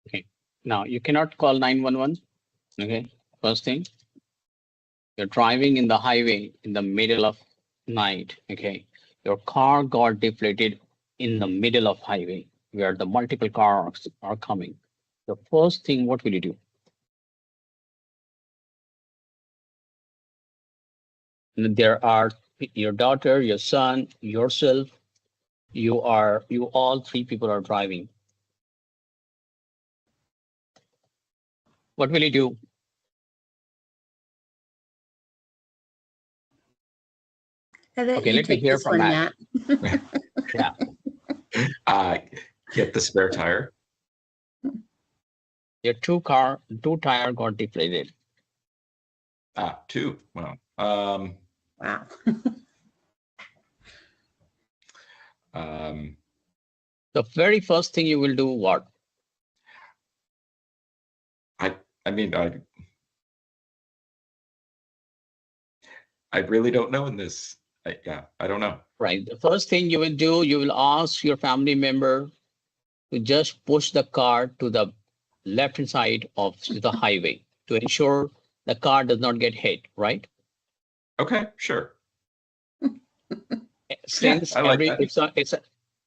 okay. Now you cannot call 911. Okay. First thing, you're driving in the highway in the middle of night. Okay. Your car got deflated in the middle of highway where the multiple cars are coming. The first thing, what will you do? There are your daughter, your son, yourself. You all three people are driving. What will you do? Okay, You let me take hear this from one, Matt. Matt. Yeah, Get the spare tire. your two tire got deflated. Two. Well, Wow. The very first thing you will do what? I mean, I really don't know in this. I don't know. Right. The first thing you will do, you will ask your family member to just push the car to the left hand side of the highway to ensure the car does not get hit, right? Okay, sure. Since I like that.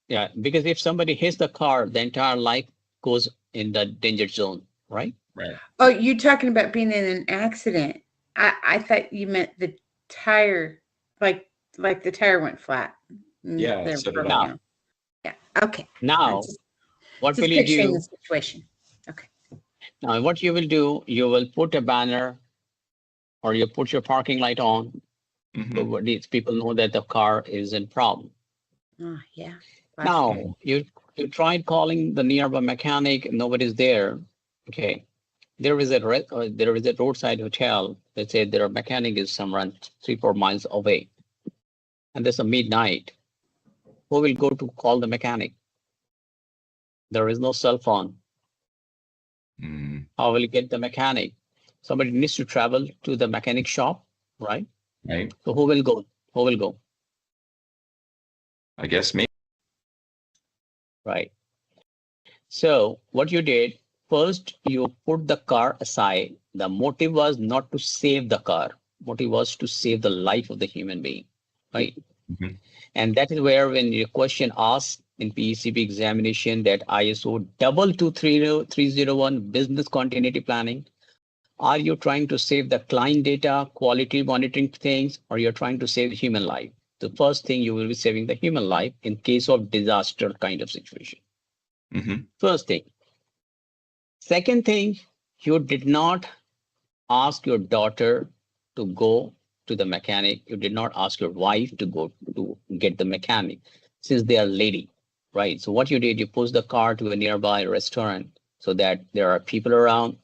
yeah, because if somebody hits the car, the entire life goes in the danger zone, right? Right. Oh, you're talking about being in an accident. I thought you meant the tire, like the tire went flat. Yeah, They're so did broken I. down. Yeah. Okay. Now, what will Just you picturing the do? situation. Okay. Now, what you will do, you will put a banner or you put your parking light on. Mhm. So these people know that the car is in problem. Oh, yeah. Now you tried calling the nearby mechanic, nobody's there. Okay, there is a roadside hotel. Let's say their mechanic is somewhere 3-4 miles away, and there's a midnight. Who will go to call the mechanic? There is no cell phone. How will you get the mechanic? Somebody needs to travel to the mechanic shop, right? Right. So who will go? Who will go? I guess me. Right. So what you did, first you put the car aside. The motive was not to save the car. Motive was to save the life of the human being, right? Mm-hmm. And that is where when your question asks in PECB examination that ISO 22301 business continuity planning, are you trying to save the client data, quality monitoring things, or you're trying to save human life? The first thing you will be saving the human life in case of disaster kind of situation. Mm-hmm. First thing. Second thing, you did not ask your daughter to go to the mechanic. You did not ask your wife to go to get the mechanic since they are lady, right? So what you did, you push the car to a nearby restaurant so that there are people around.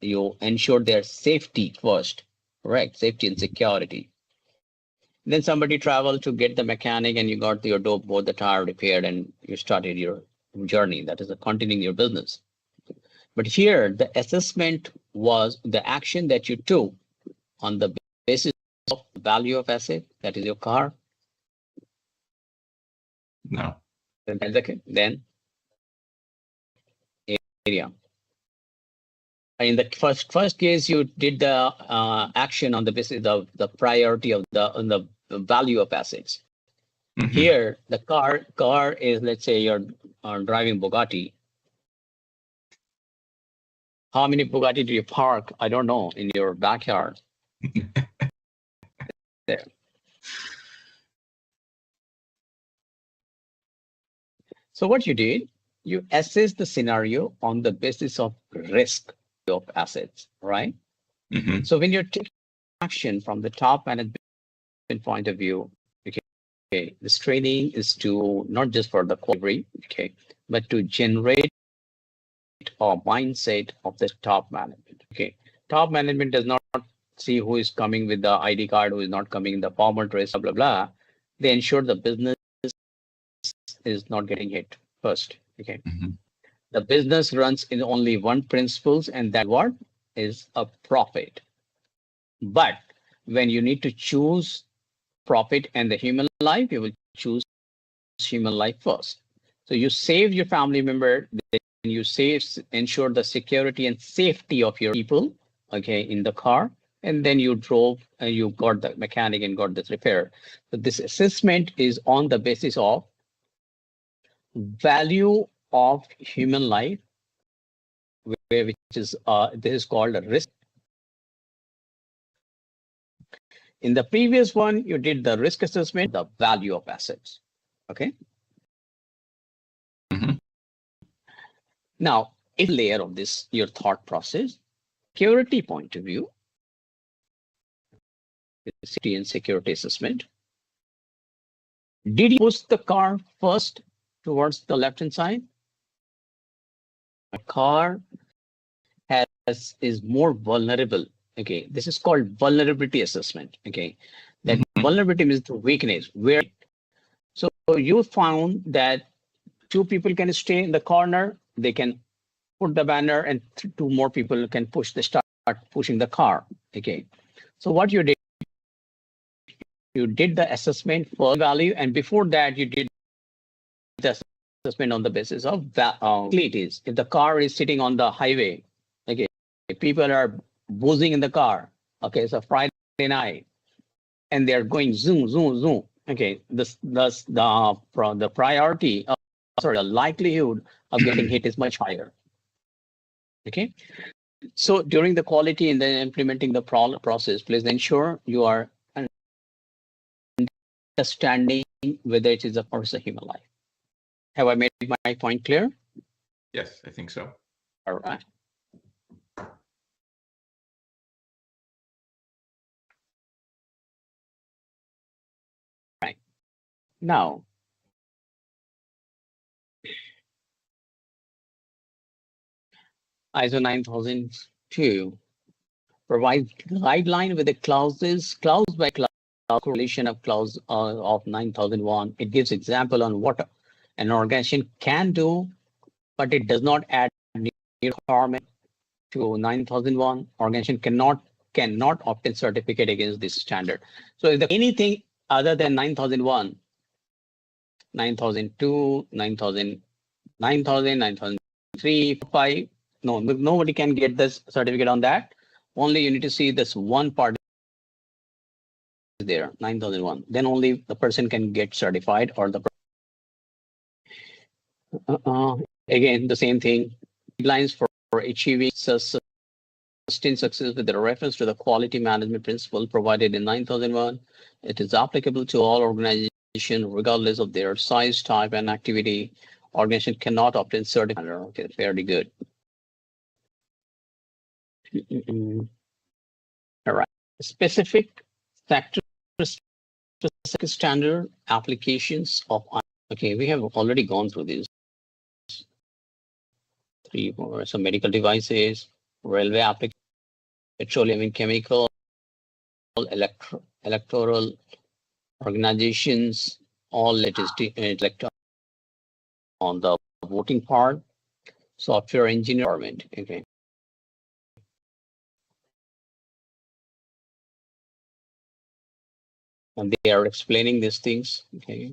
You ensure their safety first, correct? Safety and security. Then somebody traveled to get the mechanic and you got your both the tire repaired and you started your journey. That is continuing your business. But here the assessment was the action that you took on the basis of value of asset, that is your car. No. Then area. In the first case, you did the action on the basis of the priority of the value of assets. Mm-hmm. Here, the car is, let's say you're driving Bugatti. How many Bugatti do you park? I don't know, in your backyard. There. So what you did, you assess the scenario on the basis of risk of assets, right? Mm-hmm. So when you're taking action from the top management point of view, okay, this training is to not just for the query, okay, but to generate a mindset of the top management. Okay, top management does not see who is coming with the ID card, who is not coming, the formal trace, blah, blah, blah. They ensure the business is not getting hit first. Okay. Mm-hmm. The business runs in only one principles, and that what is a profit. But when you need to choose profit and the human life, you will choose human life first. So you save your family member, then you ensure the security and safety of your people, okay, in the car, and then you drove and you got the mechanic and got this repair. So this assessment is on the basis of value of human life, which is this is called a risk. In the previous one, you did the risk assessment, the value of assets. Okay. Mm-hmm. Now, a layer of this, your thought process, security point of view, safety and security assessment. Did you push the car first towards the left-hand side? A car is more vulnerable. Okay, this is called vulnerability assessment. Okay, that vulnerability means the weakness. Where so you found that 2 people can stay in the corner, they can put the banner, and 2 more people can start pushing the car. Okay, so what you did the assessment for value, and before that you did the assessment on the basis of utilities. If the car is sitting on the highway, okay, if people are boozing in the car, okay, it's a Friday night, and they're going zoom, zoom, zoom. Okay, the priority, the likelihood of getting hit is much higher. Okay, so during the quality and then implementing the process, please ensure you are understanding whether it is or is a human life. Have I made my point clear? Yes, I think so. All right. Right. Now, ISO 9002 provides guideline with the clause by clause correlation of clause of 9001. It gives example on what an organization can do, but it does not add new requirement to 9001. Organization cannot obtain certificate against this standard. So if anything other than 9001, 9002, 9000, 9003, 5, no, nobody can get this certificate on that. Only you need to see this one part there, 9001. Then only the person can get certified, or the again the same thing. Guidelines for achieving sustained success with the reference to the quality management principle provided in 9001. It is applicable to all organizations regardless of their size, type, and activity. Organization cannot obtain certificate. Okay, very good. All right. Specific sector standard applications of. Okay, we have already gone through these. 3 more. Some medical devices, railway applications, petroleum and chemical, electoral organizations, all latest on the voting part, software engineering. Okay. And they are explaining these things. Okay.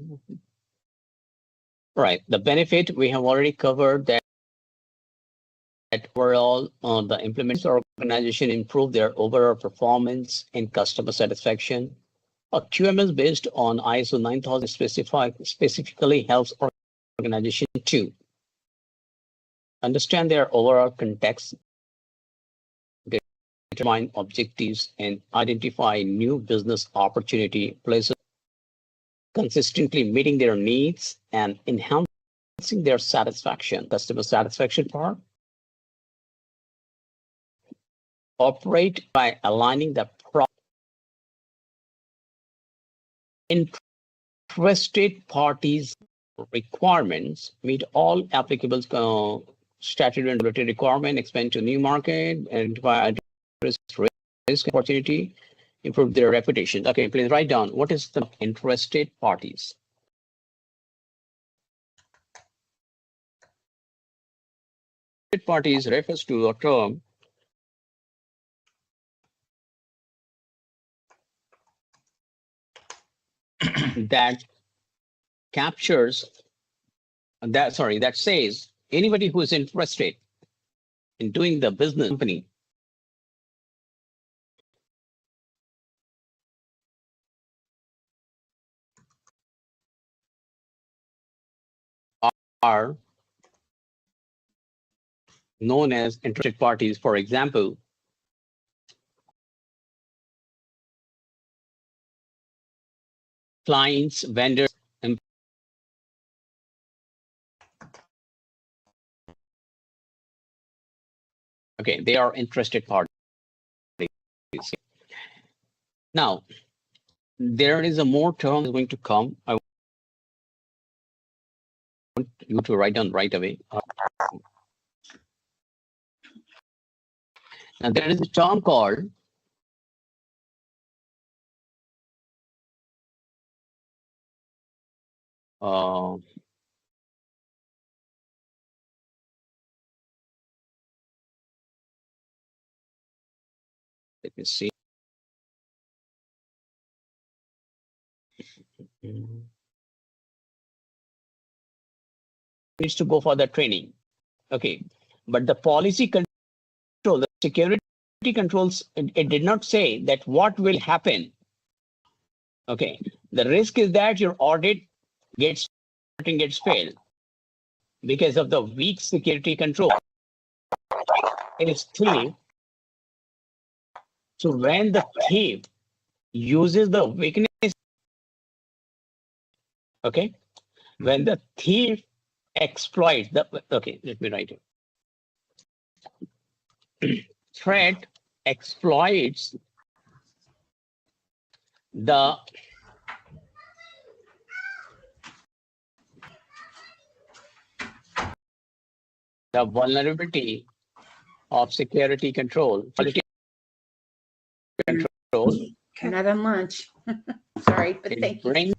Right. The benefit we have already covered that overall the implementation organization improve their overall performance and customer satisfaction. A QMS based on ISO 9000 specifically helps organization to understand their overall context, determine objectives, and identify new business opportunity places, consistently meeting their needs and enhancing their satisfaction, customer satisfaction part. Operate by aligning the interested parties requirements, meet all applicable statutory and regulatory requirements, expand to new market, identify risk opportunity, improve their reputation. Okay, please write down what is the interested parties. Interested parties refers to a term that captures that says anybody who is interested in doing the business company are known as interested parties. For example, clients, vendors, and okay, they are interested parties. Now, there is a more term going to come. I want you to write down right away. Now, there is a term called let me see. Needs to go for the training. Okay, but the policy control, the security controls, it did not say that what will happen. Okay, the risk is that your audit gets failed because of the weak security control. It is thief. So when the thief uses the weakness, okay, when the thief exploits the, okay, let me write it. Threat exploits the vulnerability of security control. Quality control. I'm not on lunch. Sorry, but It thank you. brings,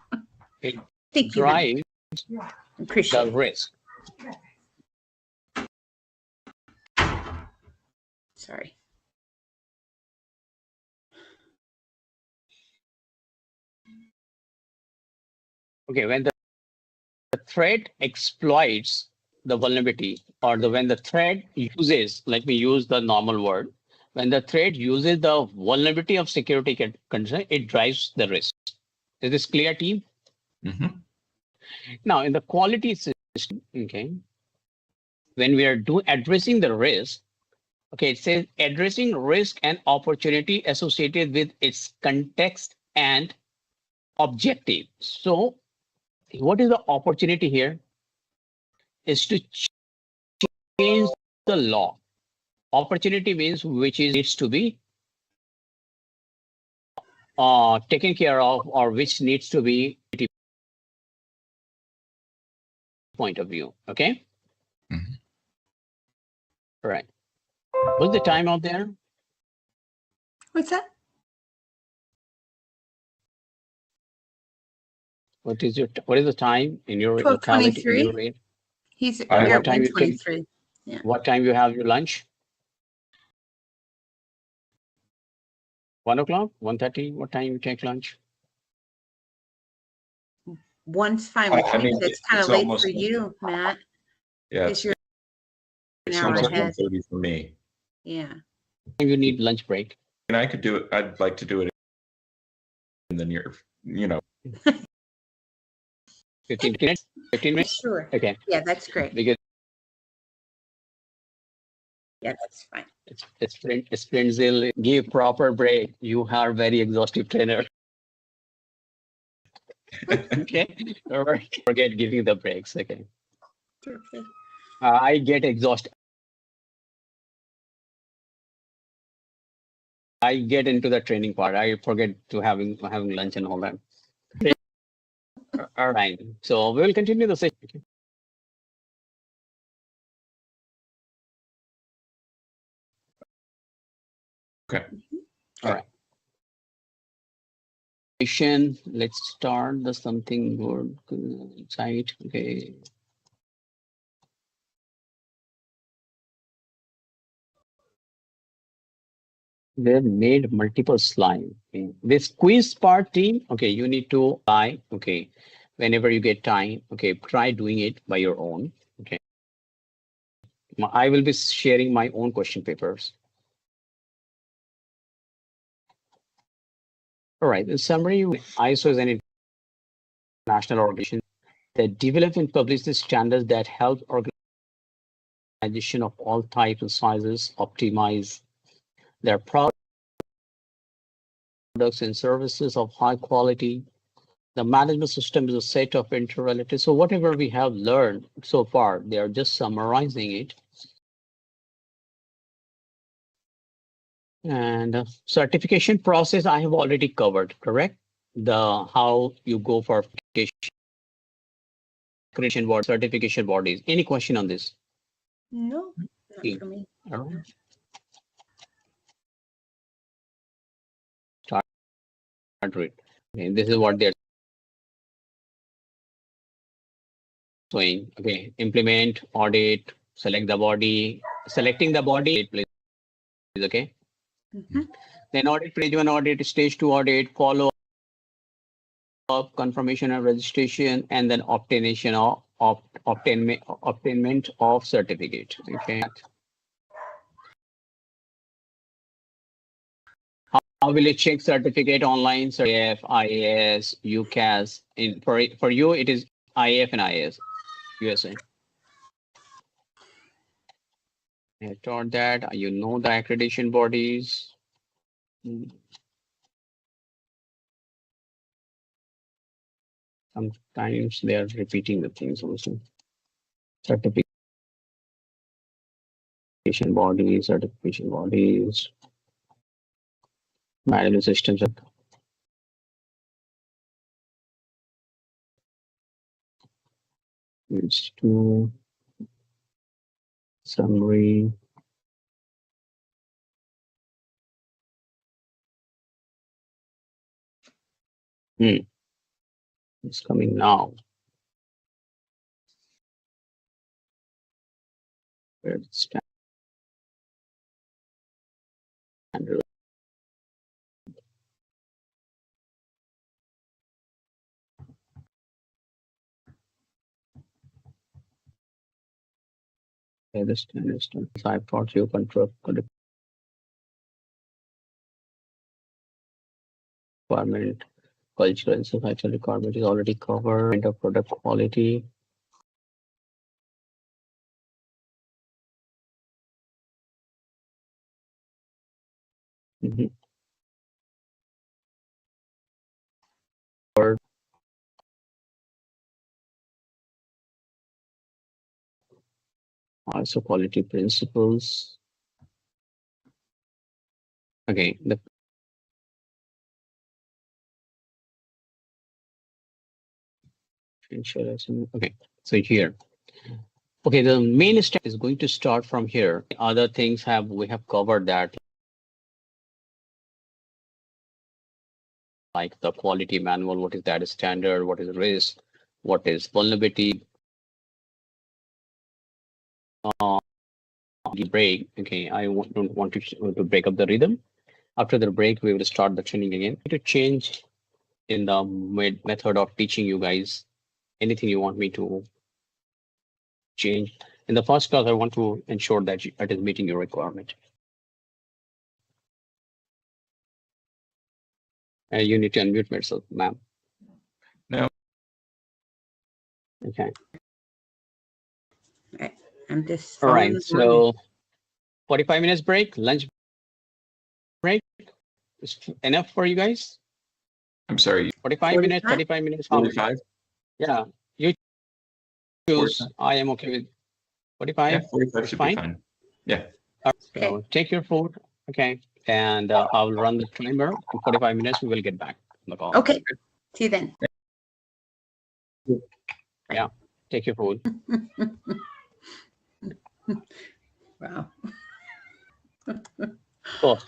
it Thank you. drives Appreciate the it. risk. Sorry. Okay, when the threat exploits the vulnerability, or when the threat uses, let me use the normal word, when the threat uses the vulnerability of security concern, it drives the risk. Is this clear, team? Mm-hmm. Now, in the quality system, okay, when we are addressing the risk, okay, it says addressing risk and opportunity associated with its context and objective. So, what is the opportunity here? Is to change the law. Opportunity means which needs to be taken care of, or which needs to be point of view. Okay. Mhm. Right. What's the time out there? What's that? What is the time in your locality? In 12:23. your rate? He's I you're have- at What time you take? 123. Yeah. What time you have your lunch? 1 o'clock, 1:30. What time you take lunch? One's fine with I me, mean, but it's kind of it's late almost for like- you, Matt. Yeah, Because you're an it's hour almost ahead. 1:30 for me. Yeah. You need lunch break. And I could do it. I'd like to do it in the near, 15 minutes. 15 minutes. Sure. Okay. Yeah, that's great. Because Yeah, that's fine. it's Sprintzeal. Give proper break. You are very exhaustive trainer. Okay. Or forget giving the breaks. Okay. Okay. I get exhausted. I get into the training part. I forget to having lunch and all that. All right. So we will continue the session. Okay. All right. Let's start the something good site. Okay. They've made multiple slides. Okay. This quiz part team, okay, you need to apply, okay, whenever you get time, okay, try doing it by your own, okay. I will be sharing my own question papers. All right, in summary, ISO is an international organization that develops and publishes standards that help organization of all types and sizes optimize their products and services of high quality. The management system is a set of interrelated. So whatever we have learned so far, they are just summarizing it. And certification process, I have already covered, correct? How you go for certification bodies. Any question on this? No, not for me. All right. Start with. Okay, this is what they're saying. Okay, implement, audit, select the body, selecting the body, please. Okay. Mhm. Then audit, stage 1 audit, stage 2 audit, follow up, confirmation of registration, and then obtainment of certificate. Okay. How will it check certificate online? IAF, IAS, UCAS. For you, it is IAF and IAS, USA. I taught that you know the accreditation bodies. Sometimes they are repeating the things also. Certification bodies, management systems. It's to summary. It's coming now. Where it's standard. Okay, the standard stuff. I thought you control requirement, cultural and societal requirement is already covered. Of product quality. Or also quality principles. Okay, the okay, so here. Okay, the main step is going to start from here. Other things we have covered that, like the quality manual, what is that standard, what is risk, what is vulnerability. The break. Okay, I don't want to break up the rhythm. After the break, we will start the training again. To change in the method of teaching you guys, anything you want me to change. In the first class, I want to ensure that it is meeting your requirement. You need to unmute yourself, ma'am. No. Okay. I'm just. All right. So 45 minutes break, lunch break. Is enough for you guys? I'm sorry. 45 minutes, 35 minutes. 45? Yeah. You choose. 45. I am okay with 45. Yeah, 45 should be fine. Yeah. So take your food. Okay. And I'll run the timer. In 45 minutes, we will get back on the call. Okay. See you then. Yeah. Take your food. Wow. Oh.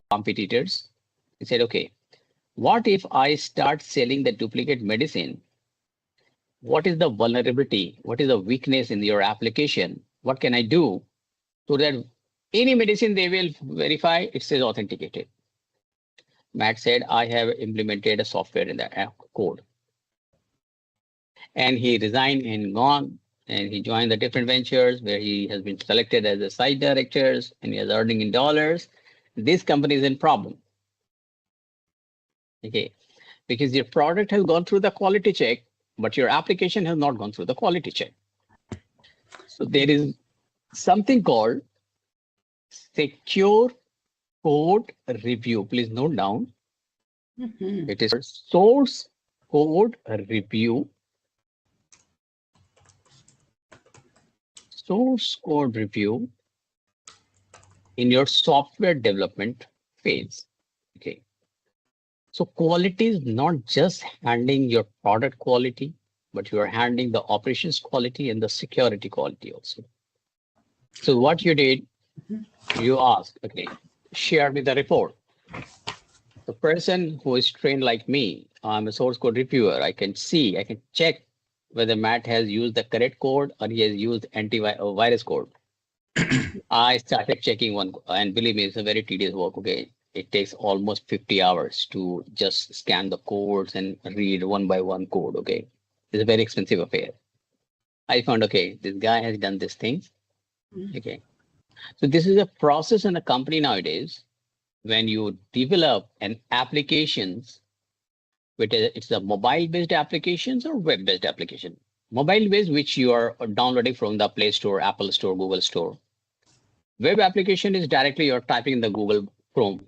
competitors. He said, okay, what if I start selling the duplicate medicine? What is the vulnerability? What is the weakness in your application? What can I do so that any medicine they will verify it says authenticated? Matt said, I have implemented a software in the code. And he resigned and gone, and he joined the different ventures where he has been selected as a site directors and he is earning in dollars. This company is in problem. Okay, because your product has gone through the quality check, but your application has not gone through the quality check. So there is something called secure code review. Please note down. It is source code review. Source code review in your software development phase. Okay. So quality is not just handling your product quality, but you are handling the operations quality and the security quality also. So what you did, you asked, okay, share me the report. The person who is trained like me, I'm a source code reviewer. I can see, I can check whether Matt has used the correct code or he has used antivirus code. I started checking one, and believe me, it's a very tedious work. Okay, it takes almost 50 hours to just scan the codes and read one by one code. Okay, it's a very expensive affair. I found, okay, this guy has done this thing. Okay, so this is a process in a company nowadays. When you develop an applications, whether it's a mobile-based applications or web-based application. Mobile-based, which you are downloading from the Play Store, Apple Store, Google Store. Web application is directly you're typing in the Google Chrome.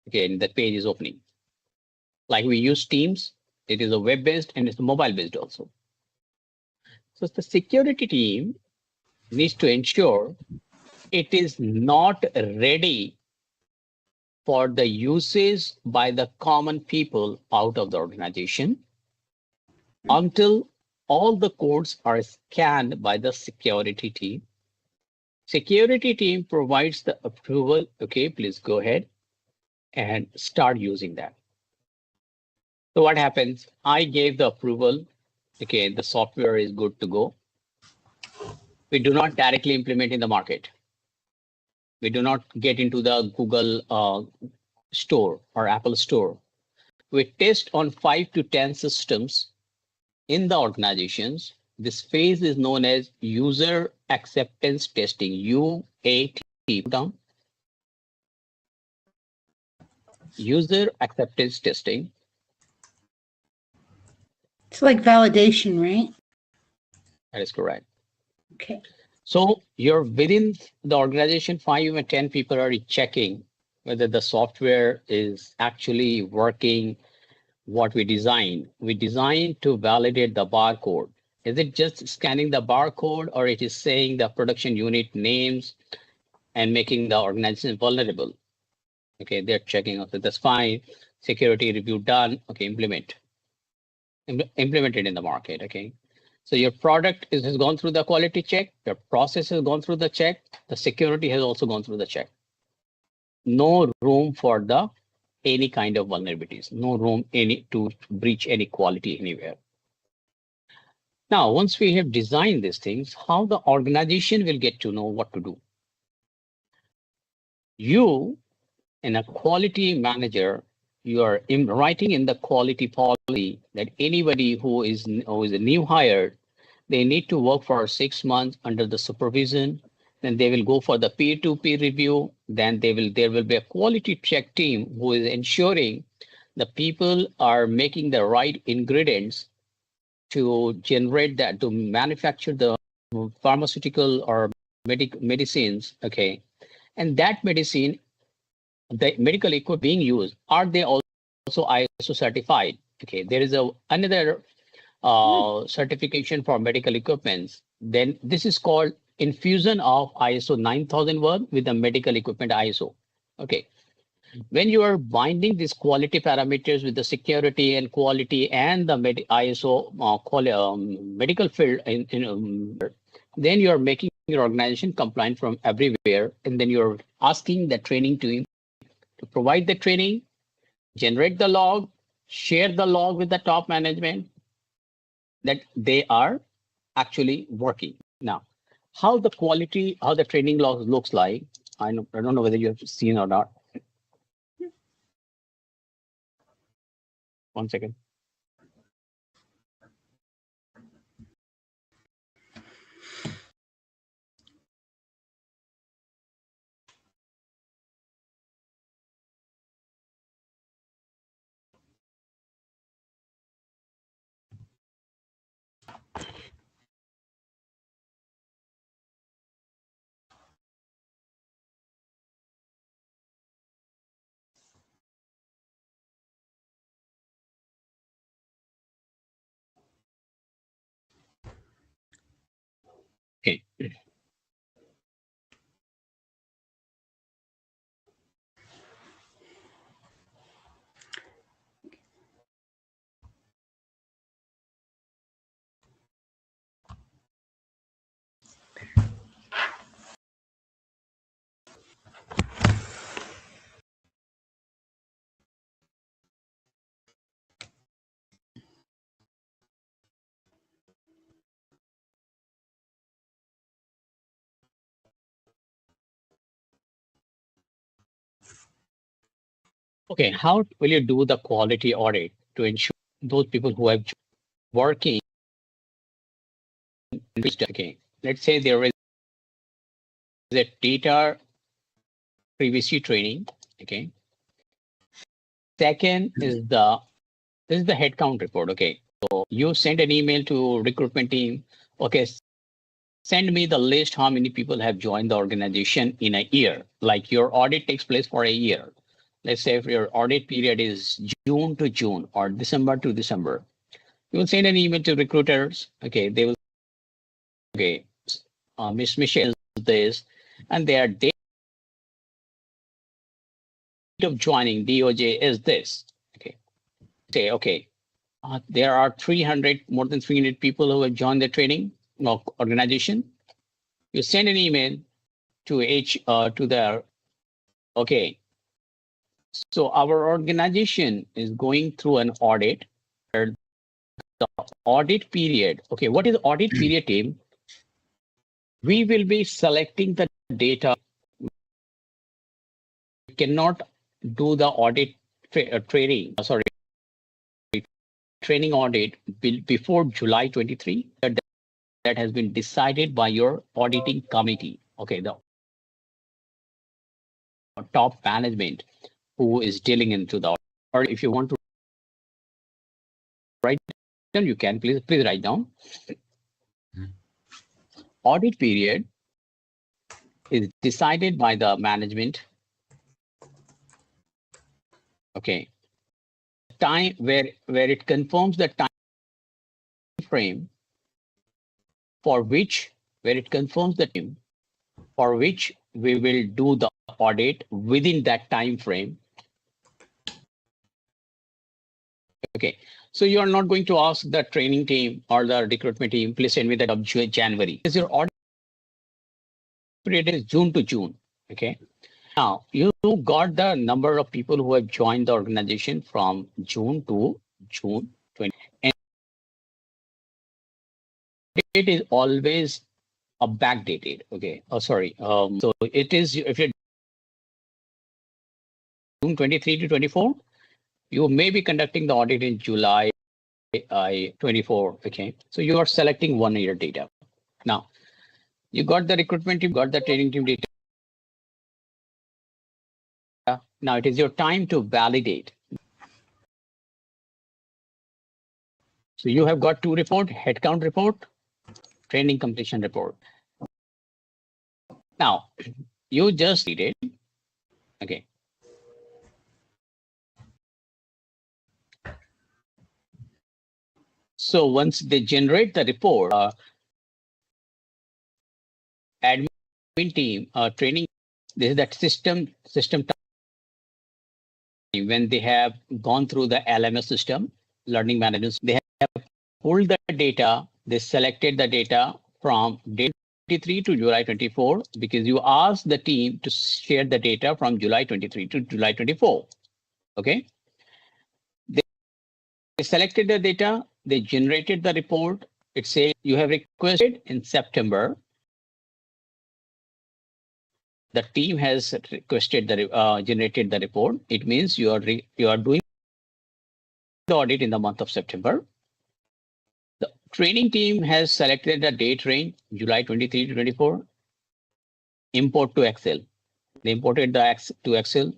Okay, and the page is opening. Like we use Teams, it is a web-based and it's mobile-based also. So the security team needs to ensure it is not ready for the usage by the common people out of the organization until all the codes are scanned by the security team. Security team provides the approval. Okay, please go ahead and start using that. So what happens? I gave the approval. Okay, the software is good to go. We do not directly implement in the market. We do not get into the Google store or Apple store. We test on 5 to 10 systems in the organizations. This phase is known as user acceptance testing, UAT. Down. User acceptance testing. It's like validation, right? That is correct. Okay. So you're within the organization, 5 or 10 people are checking whether the software is actually working what we designed. We designed to validate the barcode. Is it just scanning the barcode or it is saying the production unit names and making the organization vulnerable? Okay, they're checking. Okay, that's fine. Security review done. Okay, implemented in the market. Okay, so your product has gone through the quality check. Your process has gone through the check. The security has also gone through the check. No room for any kind of vulnerabilities. No room to breach any quality anywhere. Now, once we have designed these things, how the organization will get to know what to do. You, in a quality manager, you are writing in the quality policy that anybody who is a new hire, they need to work for 6 months under the supervision. Then they will go for the peer-to-peer review. Then there will be a quality check team who is ensuring the people are making the right ingredients to generate that, to manufacture the pharmaceutical or medicines. Okay, and that medicine, the medical equipment being used, are they also ISO certified? Okay, there is another certification for medical equipments. Then this is called infusion of ISO 9001 with the medical equipment ISO. Okay, when you are binding these quality parameters with the security and quality and the ISO medical field, then you are making your organization compliant from everywhere, and then you're asking the training team to provide the training, generate the log, share the log with the top management that they are actually working. Now, how the training log looks like, I don't know whether you have seen or not. 1 second. Okay. Okay, how will you do the quality audit to ensure those people who have working? Okay, let's say there is a data privacy training. Okay. Second is this is the headcount report. Okay, so you send an email to recruitment team. Okay, send me the list how many people have joined the organization in a year. Like your audit takes place for a year. Let's say if your audit period is June to June or December to December, you will send an email to recruiters. Okay, they will, okay, Miss Michelle is this, and their date of joining DOJ is this. Okay, say, okay, there are more than 300 people who have joined the training organization. You send an email to their, okay, so our organization is going through an audit. The audit period, okay, what is audit period, team? We will be selecting the data. We cannot do the audit training audit before July 23. That has been decided by your auditing committee. Okay, the top management who is dealing into the audit. Or if you want to write down, you can please write down. Audit period is decided by the management. Okay, time where it confirms the time frame for which we will do the audit within that time frame. Okay, so you are not going to ask the training team or the recruitment team, please send me that of January. Because your audit period is June to June. Okay, now you got the number of people who have joined the organization from June to June 20, and it is always a backdated. Okay, oh sorry, so it is, if you're June 23 to 24, you may be conducting the audit in July 24. Okay, so you are selecting 1 year data. Now you got the recruitment team, got the training team data. Now it is your time to validate. So you have got 2 reports: headcount report, training completion report. Now you just did it. Okay. So once they generate the report, admin team, training, this is that system time when they have gone through the LMS system, learning management, they have pulled the data, they selected the data from data 23 to July 24 because you asked the team to share the data from July 23 to July 24. Okay. They selected the data, they generated the report. It says you have requested in September. The team has requested the generated the report. It means you are doing the audit in the month of September. The training team has selected the date range, July 23 to 24. Import to Excel. They imported to Excel.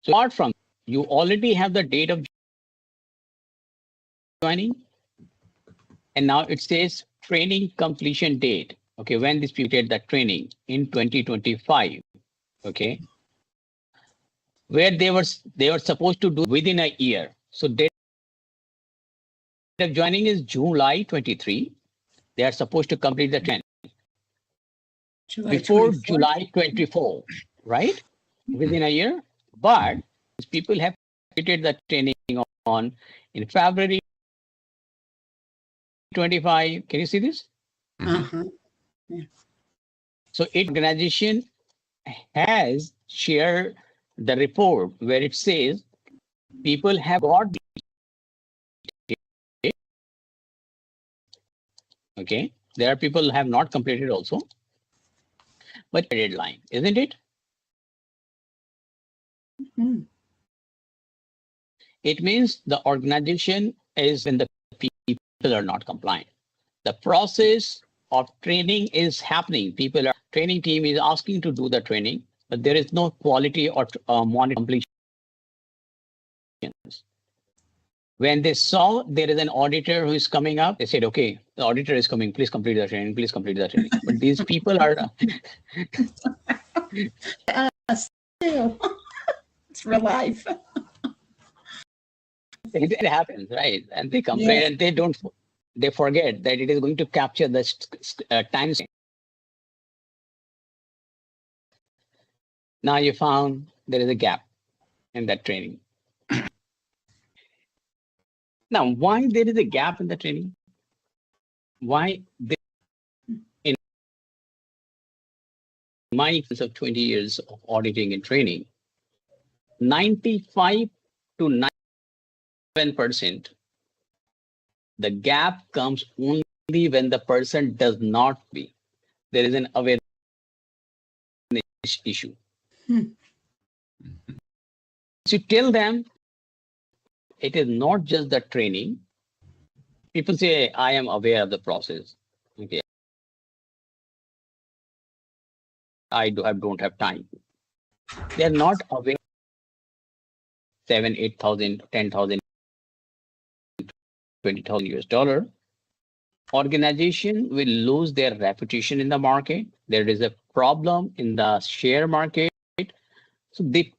So apart from, you already have the date of joining. And now it says training completion date. Okay, when this people did that training in 2025. Okay. Where they were supposed to do within a year. So date of joining is July 23. They are supposed to complete the training before 24. July 24, right? Within a year. But people have completed the training on in February 25. Can you see this? Uh-huh. Yeah. So organization has shared the report where it says people have got the okay. There are people who have not completed also, but a deadline, isn't it? Mm-hmm. It means the organization is when the people are not compliant. The process of training is happening. Training team is asking to do the training, but there is no quality or monitoring completion. When they saw there is an auditor who is coming up, they said, okay, the auditor is coming, please complete the training, please complete the training. But these people are... Still, it's real life. It happens, right? And they complain Yes. and they forget that it is going to capture the time. Now you found there is a gap in that training. Now, why there is a gap in the training? Why in my experience of 20 years of auditing and training, 95 to 97%, the gap comes only when the person does not be. There is an awareness issue. So tell them it is not just the training. People say, I am aware of the process. Okay. I don't have time. They're not aware. 7, 8,000, 10,000, 20,000 US dollar. Organization will lose their reputation in the market. There is a problem in the share market. So the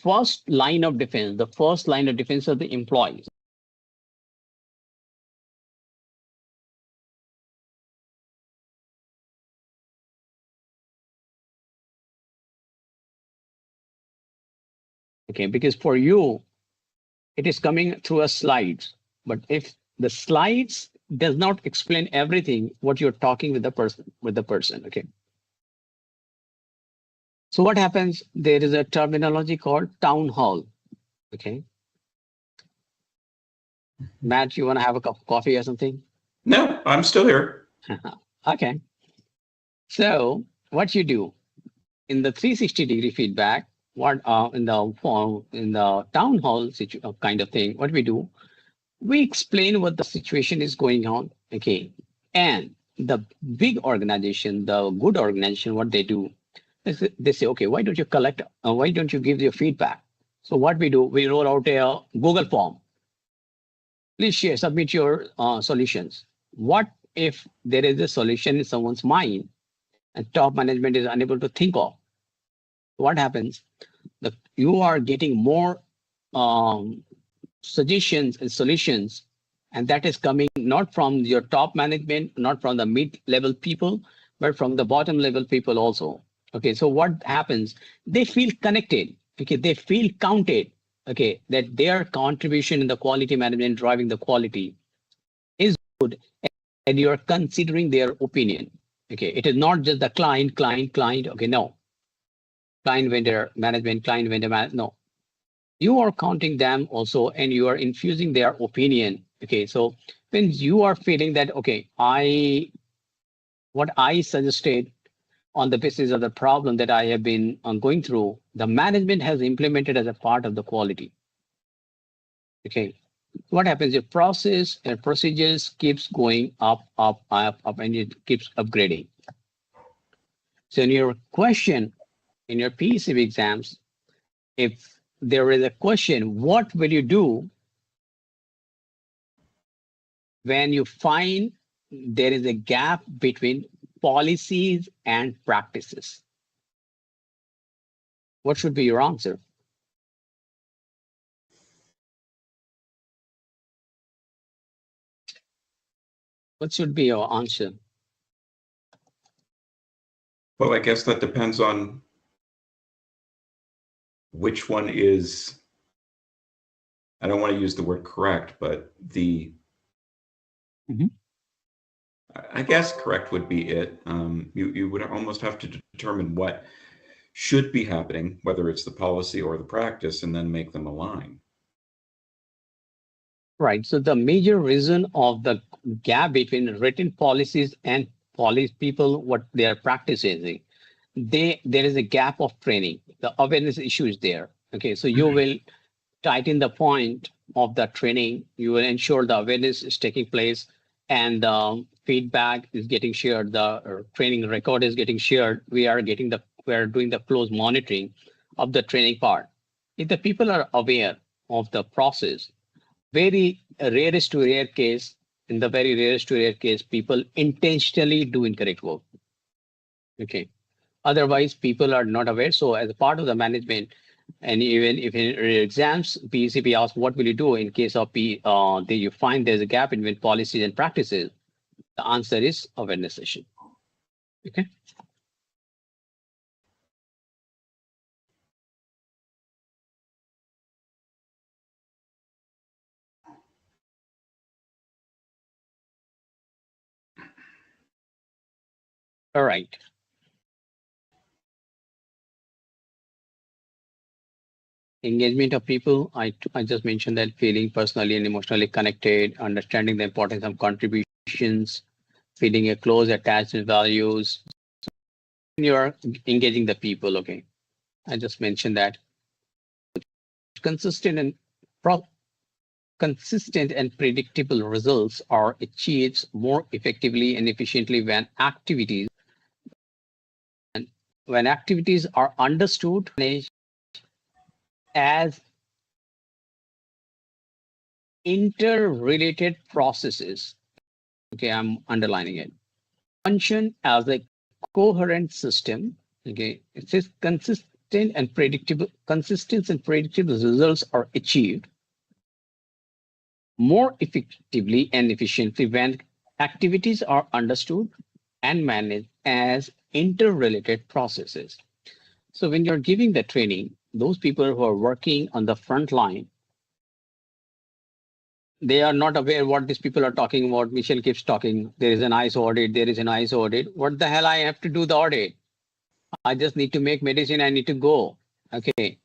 first line of defense are the employees. Okay, because for you, it is coming through a slides. But if the slides does not explain everything, what you're talking with the person, okay. So what happens? There is a terminology called town hall. Okay. Matt, you want to have a cup of coffee or something? No, I'm still here. Okay. So what you do in the 360-degree feedback, what in the town hall kind of thing, what we do, we explain what the situation is going on. Okay. And the big organization, the good organization, what they do, they say, okay, why don't you give your feedback? So what we do, we roll out a Google form. Please submit your solutions. What if there is a solution in someone's mind and top management is unable to think of? What happens? You are getting more suggestions and solutions, and that is coming not from your top management, not from the mid-level people, but from the bottom-level people also. Okay, so what happens? They feel connected. Okay, they feel counted. Okay, that their contribution in the quality management, driving the quality, is good, and you are considering their opinion. Okay, it is not just the client. Okay, no. Client vendor management, client vendor no. You are counting them also, and you are infusing their opinion. Okay, so when you are feeling that, okay, what I suggested on the basis of the problem that I have been going through, the management has implemented as a part of the quality. Okay, what happens? Your process and procedures keeps going up, and it keeps upgrading. So in your question, in your PECB exams, if there is a question, what will you do when you find there is a gap between policies and practices? What should be your answer? What should be your answer? Well, I guess that depends on which one is, I don't want to use the word correct, but the, I guess correct would be it. You would almost have to determine what should be happening, whether it's the policy or the practice, and then make them align. Right. So the major reason of the gap between written policies and policy people, what they are practicing, there is a gap of training. The awareness issue is there. Okay, so you will tighten the point of the training. You will ensure the awareness is taking place, and feedback is getting shared. The training record is getting shared. We are doing the close monitoring of the training part. If the people are aware of the process, very rarest to rare case, in the very rarest to rare case, people intentionally do incorrect work. Okay. Otherwise, people are not aware. So as a part of the management, and even if in exams, PECB asks, what will you do in case of you find there's a gap between policies and practices? The answer is awareness session. Okay. All right. Engagement of people. I just mentioned that feeling personally and emotionally connected, understanding the importance of contributions, feeling a close attachment values. You're engaging the people. Okay. I just mentioned that. Consistent and predictable results are achieved more effectively and efficiently when activities are understood as interrelated processes. Okay, I'm underlining it. Function as a coherent system. Okay, it says consistent and predictable results are achieved more effectively and efficiently when activities are understood and managed as interrelated processes. So when you're giving the training, those people who are working on the front line, they are not aware what these people are talking about. Michelle keeps talking, there is an ISO audit, there is an ISO audit. What the hell I have to do the audit? I just need to make medicine, I need to go. Okay.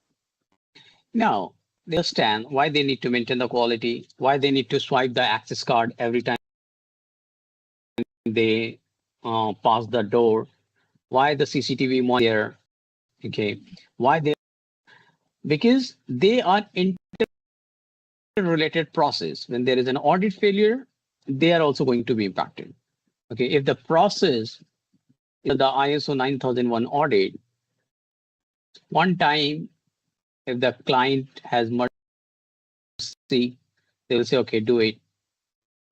Now, they understand why they need to maintain the quality, why they need to swipe the access card every time they pass the door, why the CCTV monitor, okay, why they, because they are interrelated process. When there is an audit failure, they are also going to be impacted. Okay, if the process is the ISO 9001 audit, one time, if the client has mercy, they will say, okay, do it.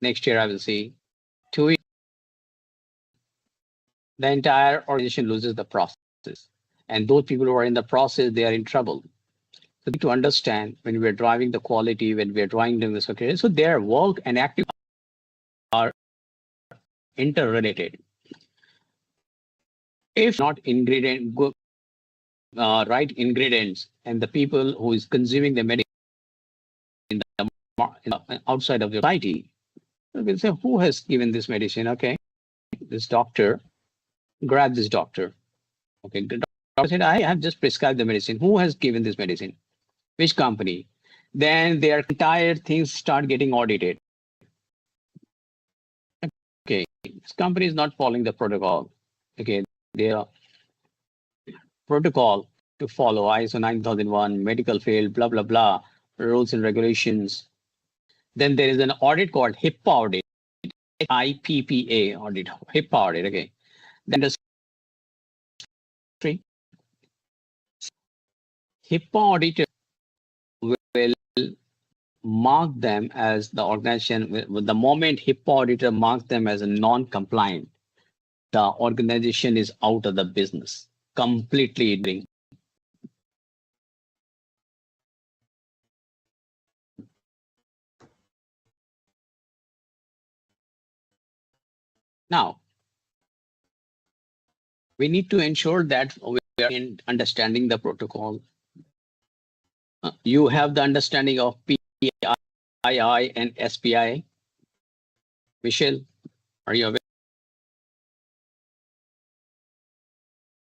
Next year, I will see. 2 years, the entire organization loses the process. And those people who are in the process, they are in trouble. So to understand when we're driving the quality, when we're driving this, okay, so their work and activity are interrelated. If not right ingredients, and the people who is consuming the medicine outside of the society, will say, who has given this medicine? Okay, this doctor, grab this doctor. Okay, the doctor said, I have just prescribed the medicine. Who has given this medicine? Which company? Then their entire things start getting audited. Okay, this company is not following the protocol. Okay, their protocol to follow ISO 9001, medical field, blah, blah, blah, rules and regulations. Then there is an audit called HIPAA audit, IPPA audit, HIPAA audit, okay. Then the HIPAA auditor will mark them as the organization, with the moment HIPAA auditor marks them as a non-compliant, the organization is out of the business, completely. Now, we need to ensure that we are in understanding the protocol. You have the understanding of PII and SPI. Michelle, are you aware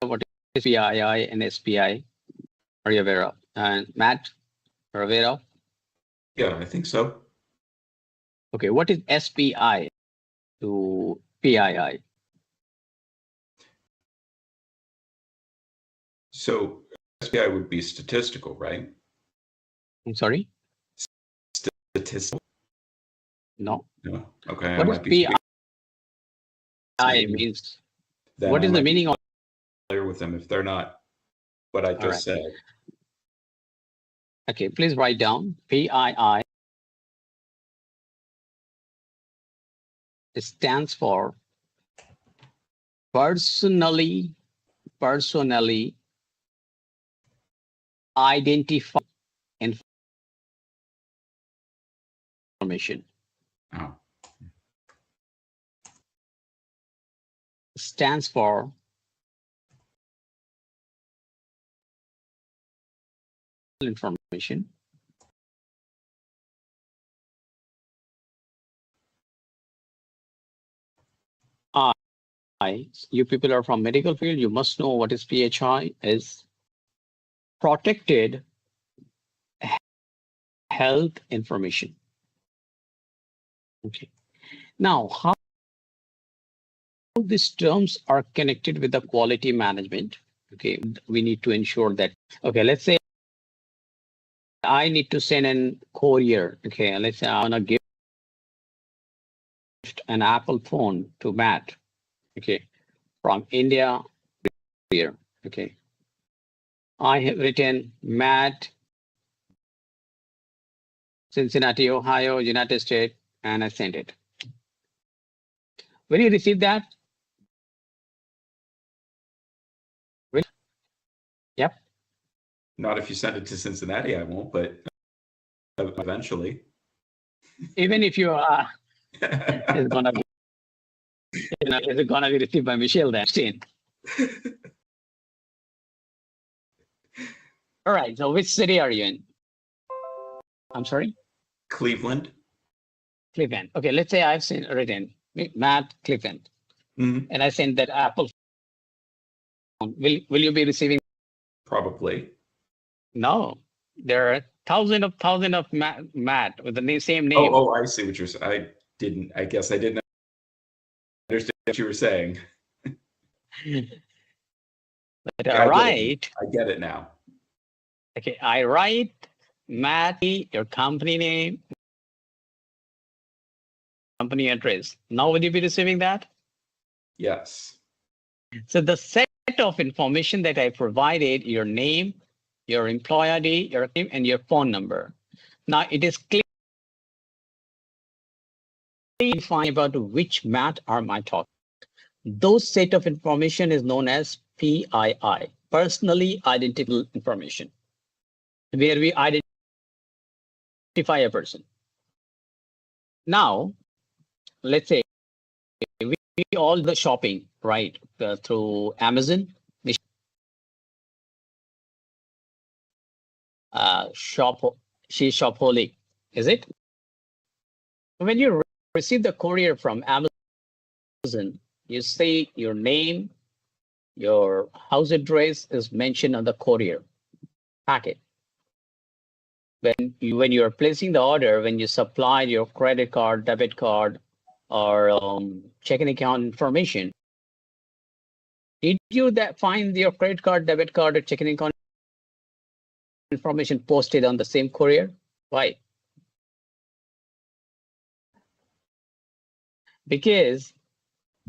of what is PII and SPI? Are you aware of? And Matt, are you aware of? Yeah, I think so. Okay, what is SPI to PII? So SPI would be statistical, right? I'm sorry? Statistical? No. No. Okay. What is PII speaking- means? Then What I is the might be meaning of? familiar with them if they're not what I just said. Okay, please write down PII. It stands for personally identify information. Oh. Stands for information. You people are from medical field, you must know what is PHI is. Protected health information. Okay. Now, how these terms are connected with the quality management? Okay, we need to ensure that. Okay, let's say I need to send an courier. Okay, let's say I want to give an Apple phone to Matt. Okay, from India here. Okay, I have written Matt, Cincinnati, Ohio, United States, and I sent it. When you receive that, yep. Not if you send it to Cincinnati, I won't, but eventually. Even if you are, it's gonna be, it's gonna be received by Michelle Epstein. All right. So which city are you in? I'm sorry? Cleveland. Cleveland. Okay, let's say I've written Matt Cleveland, and I send that Apple phone. Will you be receiving? Probably. No, there are thousands of Matt with the same name. Oh, I see what you're saying. I guess I didn't understand what you were saying. But I write. I get it now. Okay, I write Matt, your company name, company address. Now will you be receiving that? Yes. So the set of information that I provided, your name, your employee ID, your name, and your phone number. Now it is clear defined about which Matt are my talking. Those set of information is known as PII, personally identifiable information, where we identify a person. Now, let's say we all the shopping, right, through Amazon. She's shopaholic, is it? When you receive the courier from Amazon, you say your name, your house address is mentioned on the courier packet. When you're placing the order, when you supply your credit card, debit card, or checking account information, did you find your credit card, debit card, or checking account information posted on the same courier? Why? Because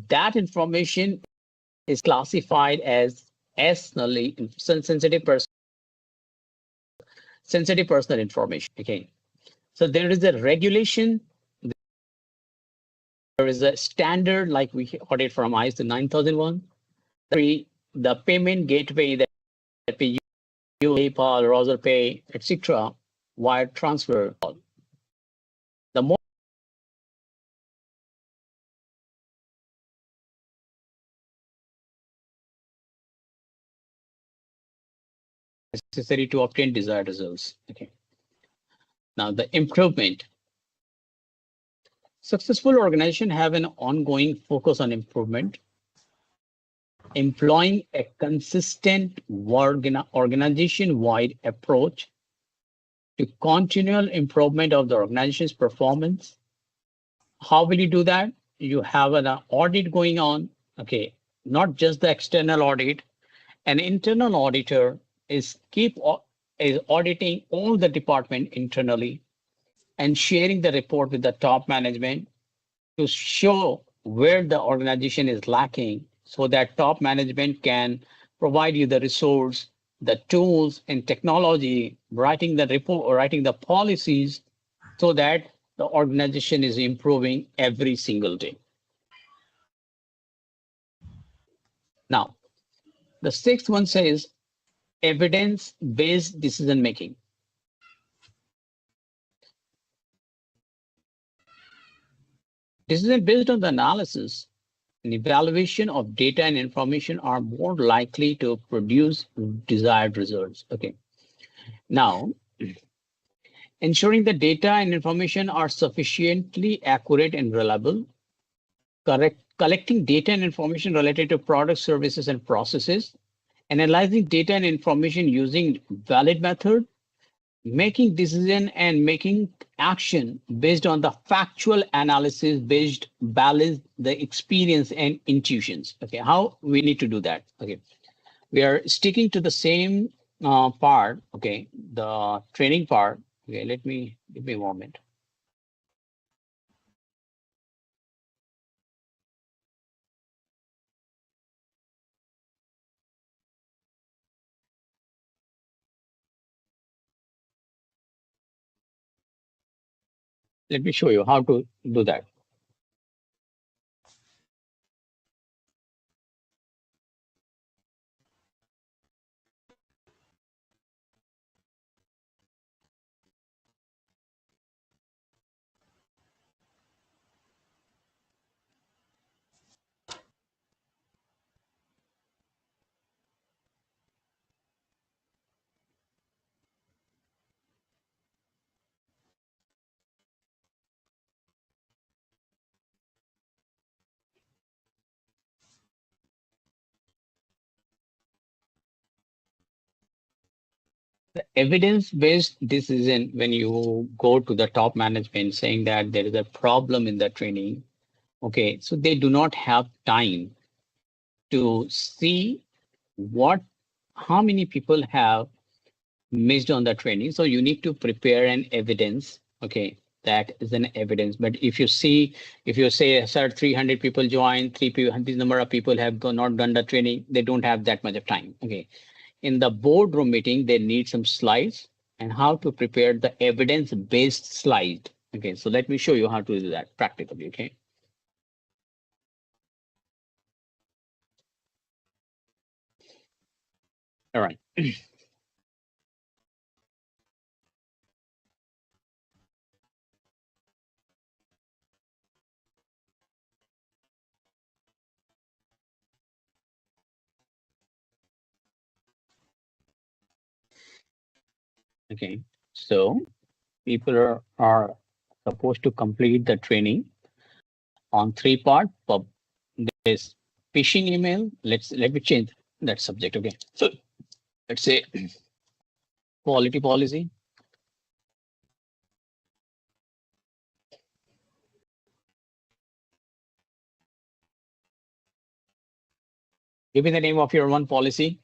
that information is classified as sensitive personal information. Okay, so there is a regulation. There is a standard like we audit from ISO 9001. The payment gateway that we use, PayPal, Razorpay, etc., wire transfer. The more necessary to obtain desired results. Okay. Now the improvement. Successful organizations have an ongoing focus on improvement, employing a consistent organization-wide approach to continual improvement of the organization's performance. How will you do that? You have an audit going on, okay, not just the external audit. An internal auditor is auditing all the department internally and sharing the report with the top management to show where the organization is lacking so that top management can provide you the resource, the tools and technology, writing the report or writing the policies so that the organization is improving every single day. Now, the sixth one says evidence-based decision making. Decision based on the analysis and evaluation of data and information are more likely to produce desired results. Okay. Now, ensuring the data and information are sufficiently accurate and reliable, collecting data and information related to products, services, and processes, analyzing data and information using valid method, making decision and making action based on the factual analysis based balance the experience and intuitions. Okay, how we need to do that? Okay, we are sticking to the same part. Okay, the training part. Okay, give me a moment. Let me show you how to do that. The evidence-based decision, when you go to the top management saying that there is a problem in the training, okay, so they do not have time to see how many people have missed on the training. So you need to prepare an evidence, okay, that is an evidence. But if you say, sir, 300 people joined, this number of people have not done the training, they don't have that much of time, okay. In the boardroom meeting, they need some slides and how to prepare the evidence-based slide. Okay, so let me show you how to do that practically, okay? All right. Okay, so people are supposed to complete the training on 3 parts. This phishing email, let me change that subject. Okay, so let's say quality policy. Give me the name of your one policy,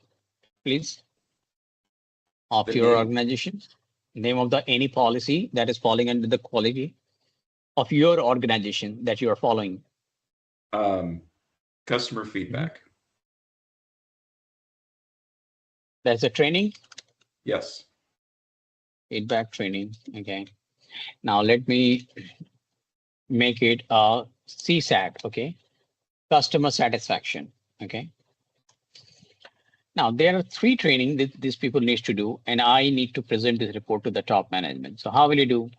please, of your organization. Name of the any policy that is falling under the quality of your organization that you are following. Customer feedback. That's a training? Yes. Feedback training. Okay. Now let me make it a CSAT. Okay. Customer satisfaction. Okay. Now there are 3 training that these people need to do, and I need to present this report to the top management. So how will you do?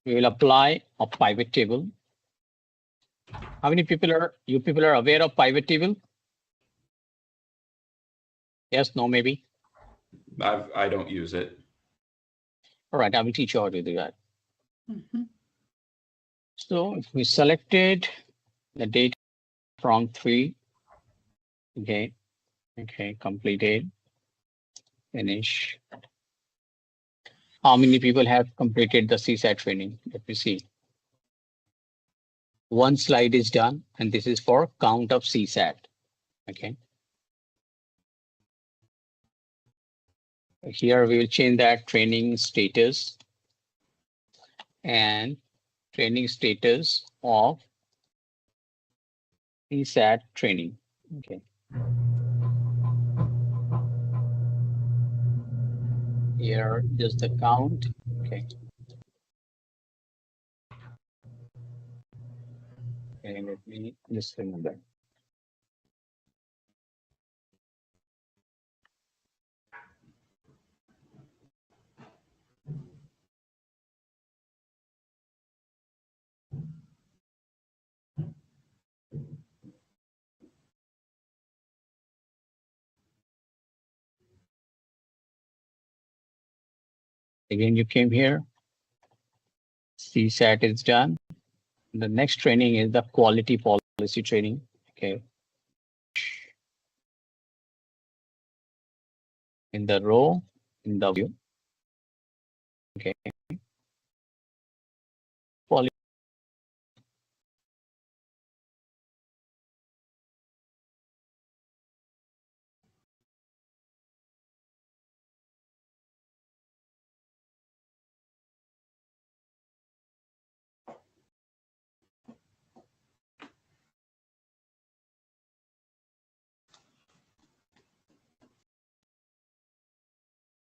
We will apply a pivot table. How many people are aware of pivot table? Yes, no, maybe. I don't use it. All right, I will teach you how to do that. Mhm. So if we selected the data from 3, okay, completed, finish. How many people have completed the CSAT training? Let me see. 1 slide is done, and this is for count of CSAT. Okay. Here we will change that training status and training status of CSAT training. Okay. Here just the count. Okay. Okay, let me just remember. Again, you came here. CSAT is done. The next training is the quality policy training. Okay. In the row, in the view. Okay. Quality.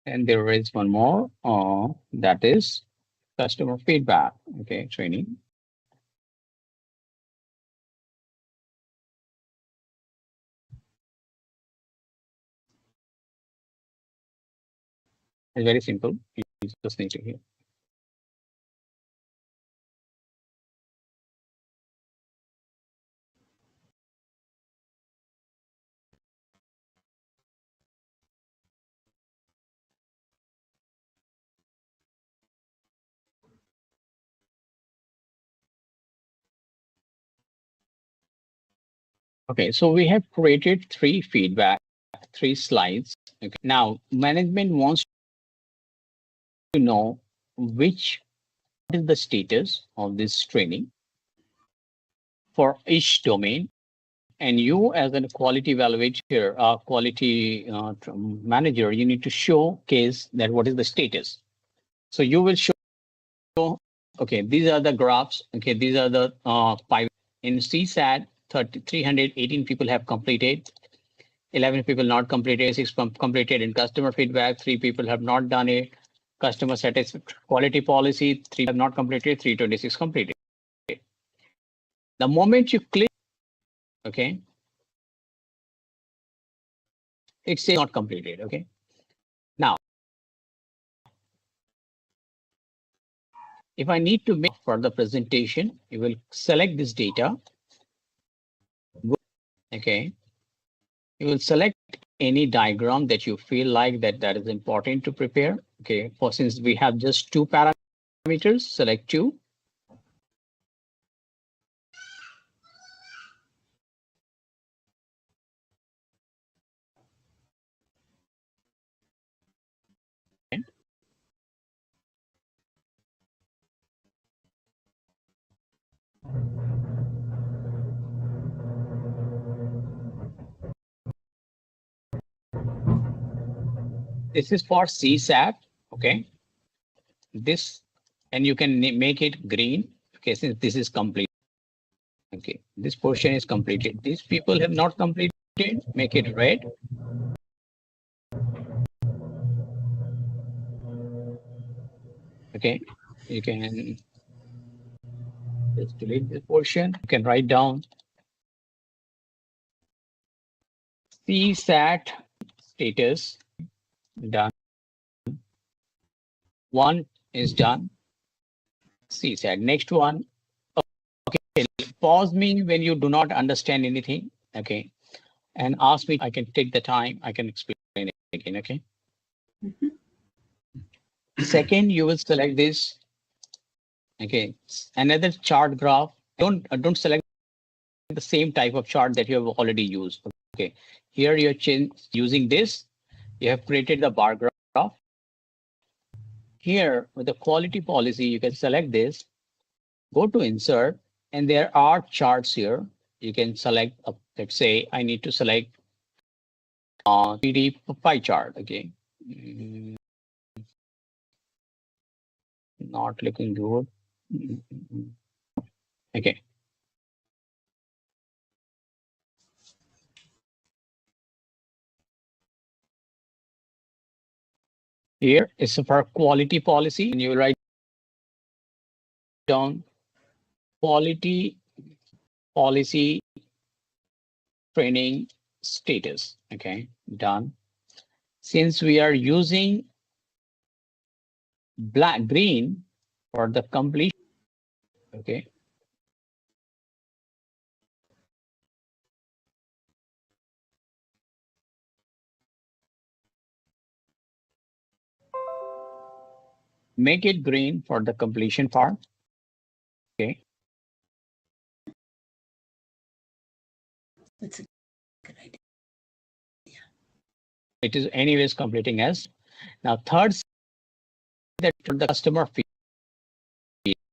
And there is one more, that is customer feedback. Okay, training. It's very simple. You just need to hear. Okay, so we have created 3 feedback, 3 slides. Okay. Now, management wants to know what is the status of this training for each domain. And you as a quality evaluator, quality manager, you need to showcase that what is the status. So you will show, okay, these are the graphs. Okay, these are the in CSAT, 318 people have completed, 11 people not completed, 6 completed. In customer feedback, 3 people have not done it. Customer satisfaction quality policy, 3 have not completed, 326 completed. The moment you click, okay, it says not completed. Okay. Now, if I need to make further presentation, you will select this data. Okay. You will select any diagram that you feel like that is important to prepare. Okay. For since we have just 2 parameters, select 2. This is for CSAT. Okay. This, and you can make it green. Okay, since this is complete. Okay, this portion is completed. These people have not completed. Make it red. Okay, you can just delete this portion. You can write down CSAT status done. One is done. CSAT. Next one. Okay, pause me when you do not understand anything. Okay, and ask me. I can take the time. I can explain it again. Okay. Mhm. Second, you will select this. Okay, another chart graph. Don't select the same type of chart that you have already used. Okay, here you're using this. You have created the bar graph. Here with the quality policy, you can select this. Go to insert, and there are charts here. You can select. Let's say I need to select 3D pie chart. Okay, not looking good. Okay. Here is for quality policy, and you write down quality policy training status. Okay, done. Since we are using green for the completion. Okay. Make it green for the completion part. Okay. That's a good idea. It is anyways completing as. Now third, that the customer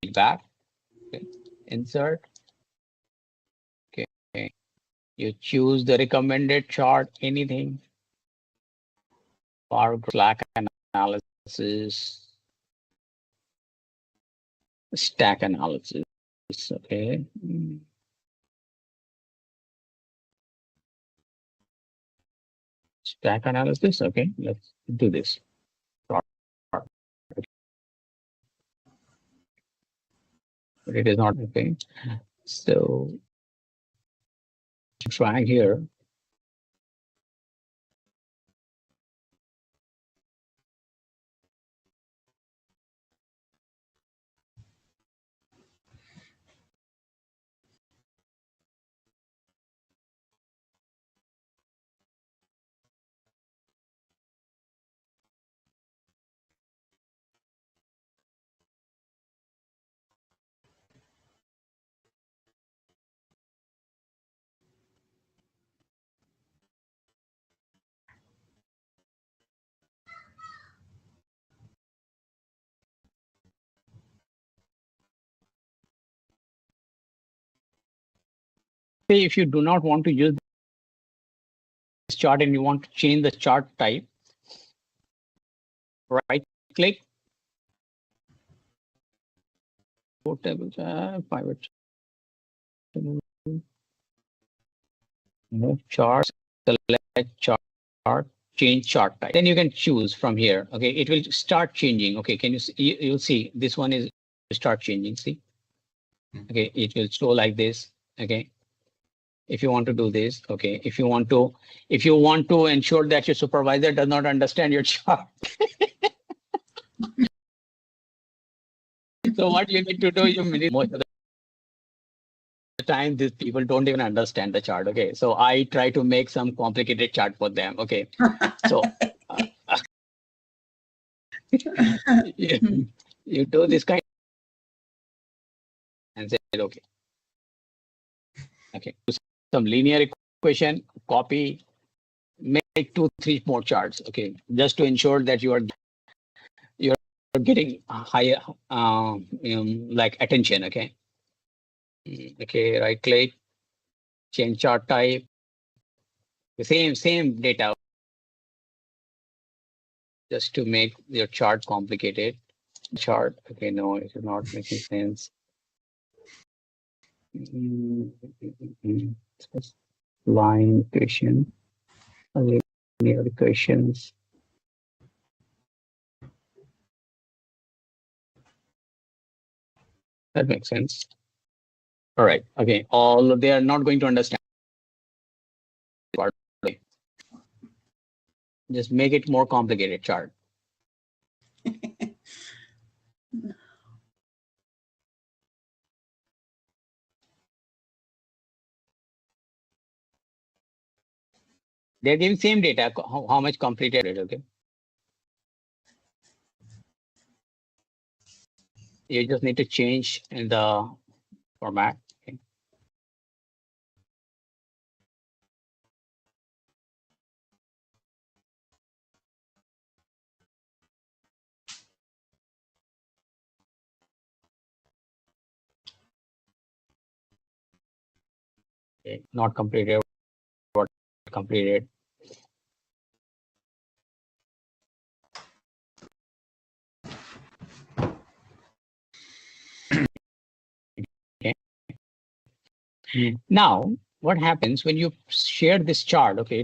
feedback. Okay. Insert. Okay. You choose the recommended chart, anything. Bar Slack analysis. Stack analysis. Okay. Stack analysis. Okay, let's do this. But it is not okay. So try here. Say if you do not want to use this chart and you want to change the chart type, right click, table pivot, move chart, select chart, change chart type. Then you can choose from here. Okay, it will start changing. Okay, can you see? You'll see this one is start changing. See, okay, it will show like this. Okay. If you want to do this, okay. If you want to ensure that your supervisor does not understand your chart. So what you need to do, most of the time these people don't even understand the chart. Okay. So I try to make some complicated chart for them. Okay. So you do this kind and say, okay. Okay. Some linear equation, copy, make 2-3 more charts. Okay. Just to ensure that you're getting higher like attention. Okay. Okay, right click, change chart type, the same data. just to make your chart complicated. Chart, okay, no, it is not making sense. Line equation, linear equations. That makes sense. All right, okay, all they are not going to understand. Just make it more complicated chart. They're giving same data, how much completed, okay? You just need to change in the format. Okay. Okay. Not completed, what completed. Okay. Now, what happens when you share this chart, okay,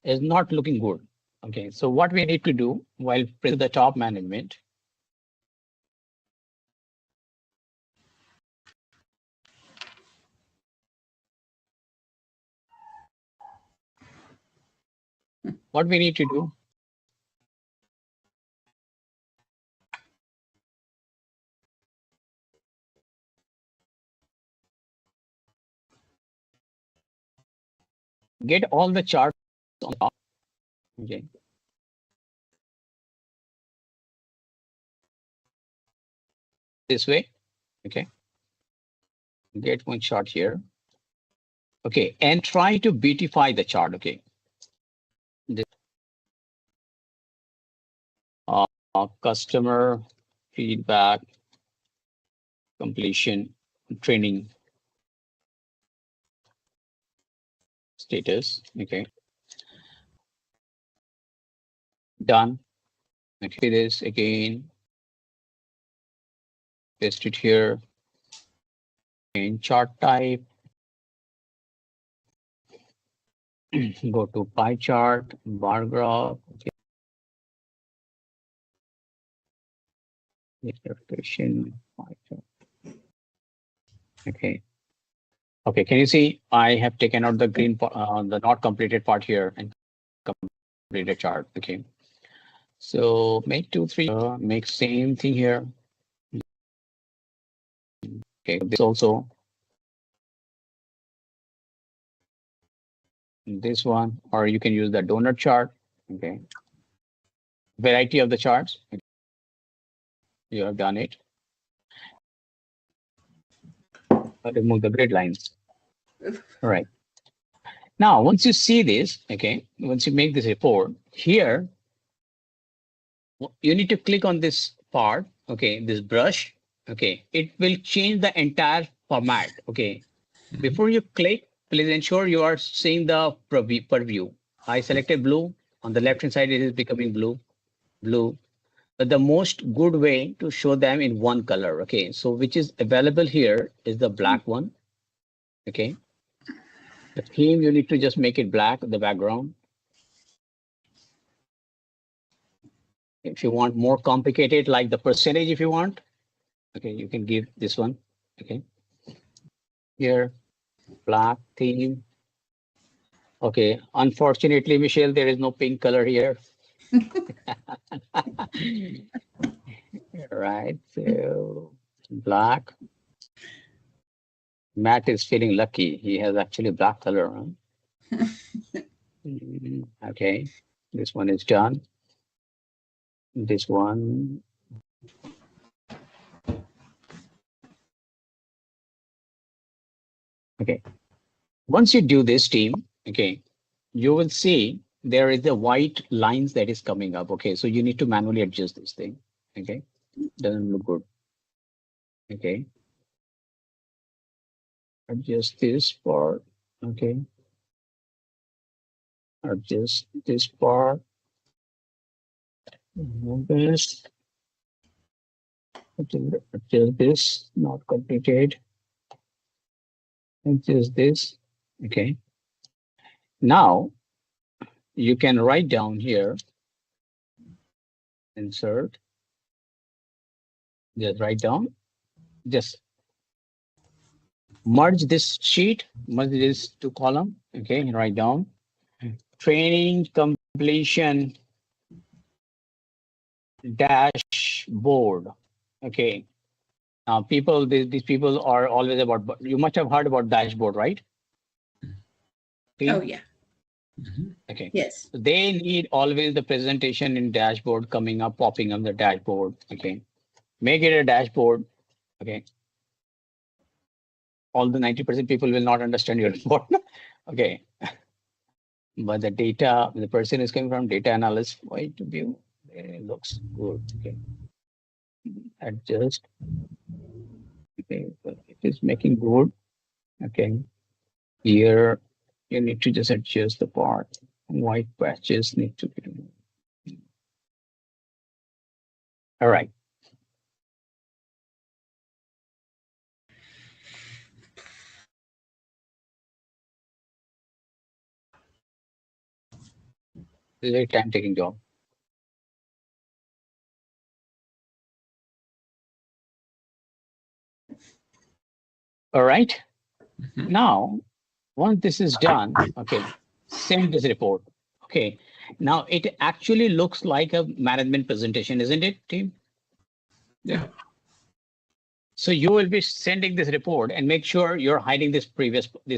is not looking good. Okay, so what we need to do while present the top management, what we need to do, get all the charts on top. Okay. This way, okay. Get one chart here. Okay, and try to beautify the chart, okay. Customer feedback, completion, training status, okay. Done. Okay, this again, paste it here. In chart type, go to pie chart, bar graph, okay. Verification, pie chart. Okay. Okay, can you see I have taken out the green, the not completed part here and completed chart, okay. So make 2, 3, make same thing here. Okay, this also. This one, or you can use the donut chart, okay. Variety of the charts, okay. You have done it. Remove the grid lines. All right. Now, once you see this, okay, once you make this report here, you need to click on this part, okay, this brush, okay, it will change the entire format, okay. Before you click, please ensure you are seeing the purview. I selected blue. On the left hand side, it is becoming blue. But the most good way to show them in one color, okay. So which is available here is the black one, okay. The theme, you need to just make it black, the background. If you want more complicated, like the percentage, if you want, okay, you can give this one, okay. Here, black theme. Okay, unfortunately, Michelle, there is no pink color here. Right, so black. Matt is feeling lucky. He has actually black color on. Okay, this one is done. This one. Okay, once you do this team, okay, you will see there is the white lines that is coming up. Okay, so you need to manually adjust this thing. Okay, doesn't look good. Okay, adjust this part. Okay, adjust this part. Remove this. Until this not completed. And just this. Okay. Now you can write down here. Insert. Just write down. Just merge this sheet. Merge this to column. Okay. Write down. Training completion dashboard. Okay. Now, these people are always about. You must have heard about dashboard, right? Okay. Oh, yeah. Okay. Yes. So they need always the presentation in dashboard coming up, popping up the dashboard. Okay. Make it a dashboard. Okay. All the 90% people will not understand your report. Okay. But the data, the person is coming from data analyst point of view. It looks good. Okay. Adjust. Okay. It is making good. Okay. Here you need to just adjust the part. White patches need to be removed. All right. This is a very time-taking job. All right. Now, once this is done, okay, send this report. Okay. Now it actually looks like a management presentation, isn't it, team? Yeah. So you will be sending this report and make sure you're hiding this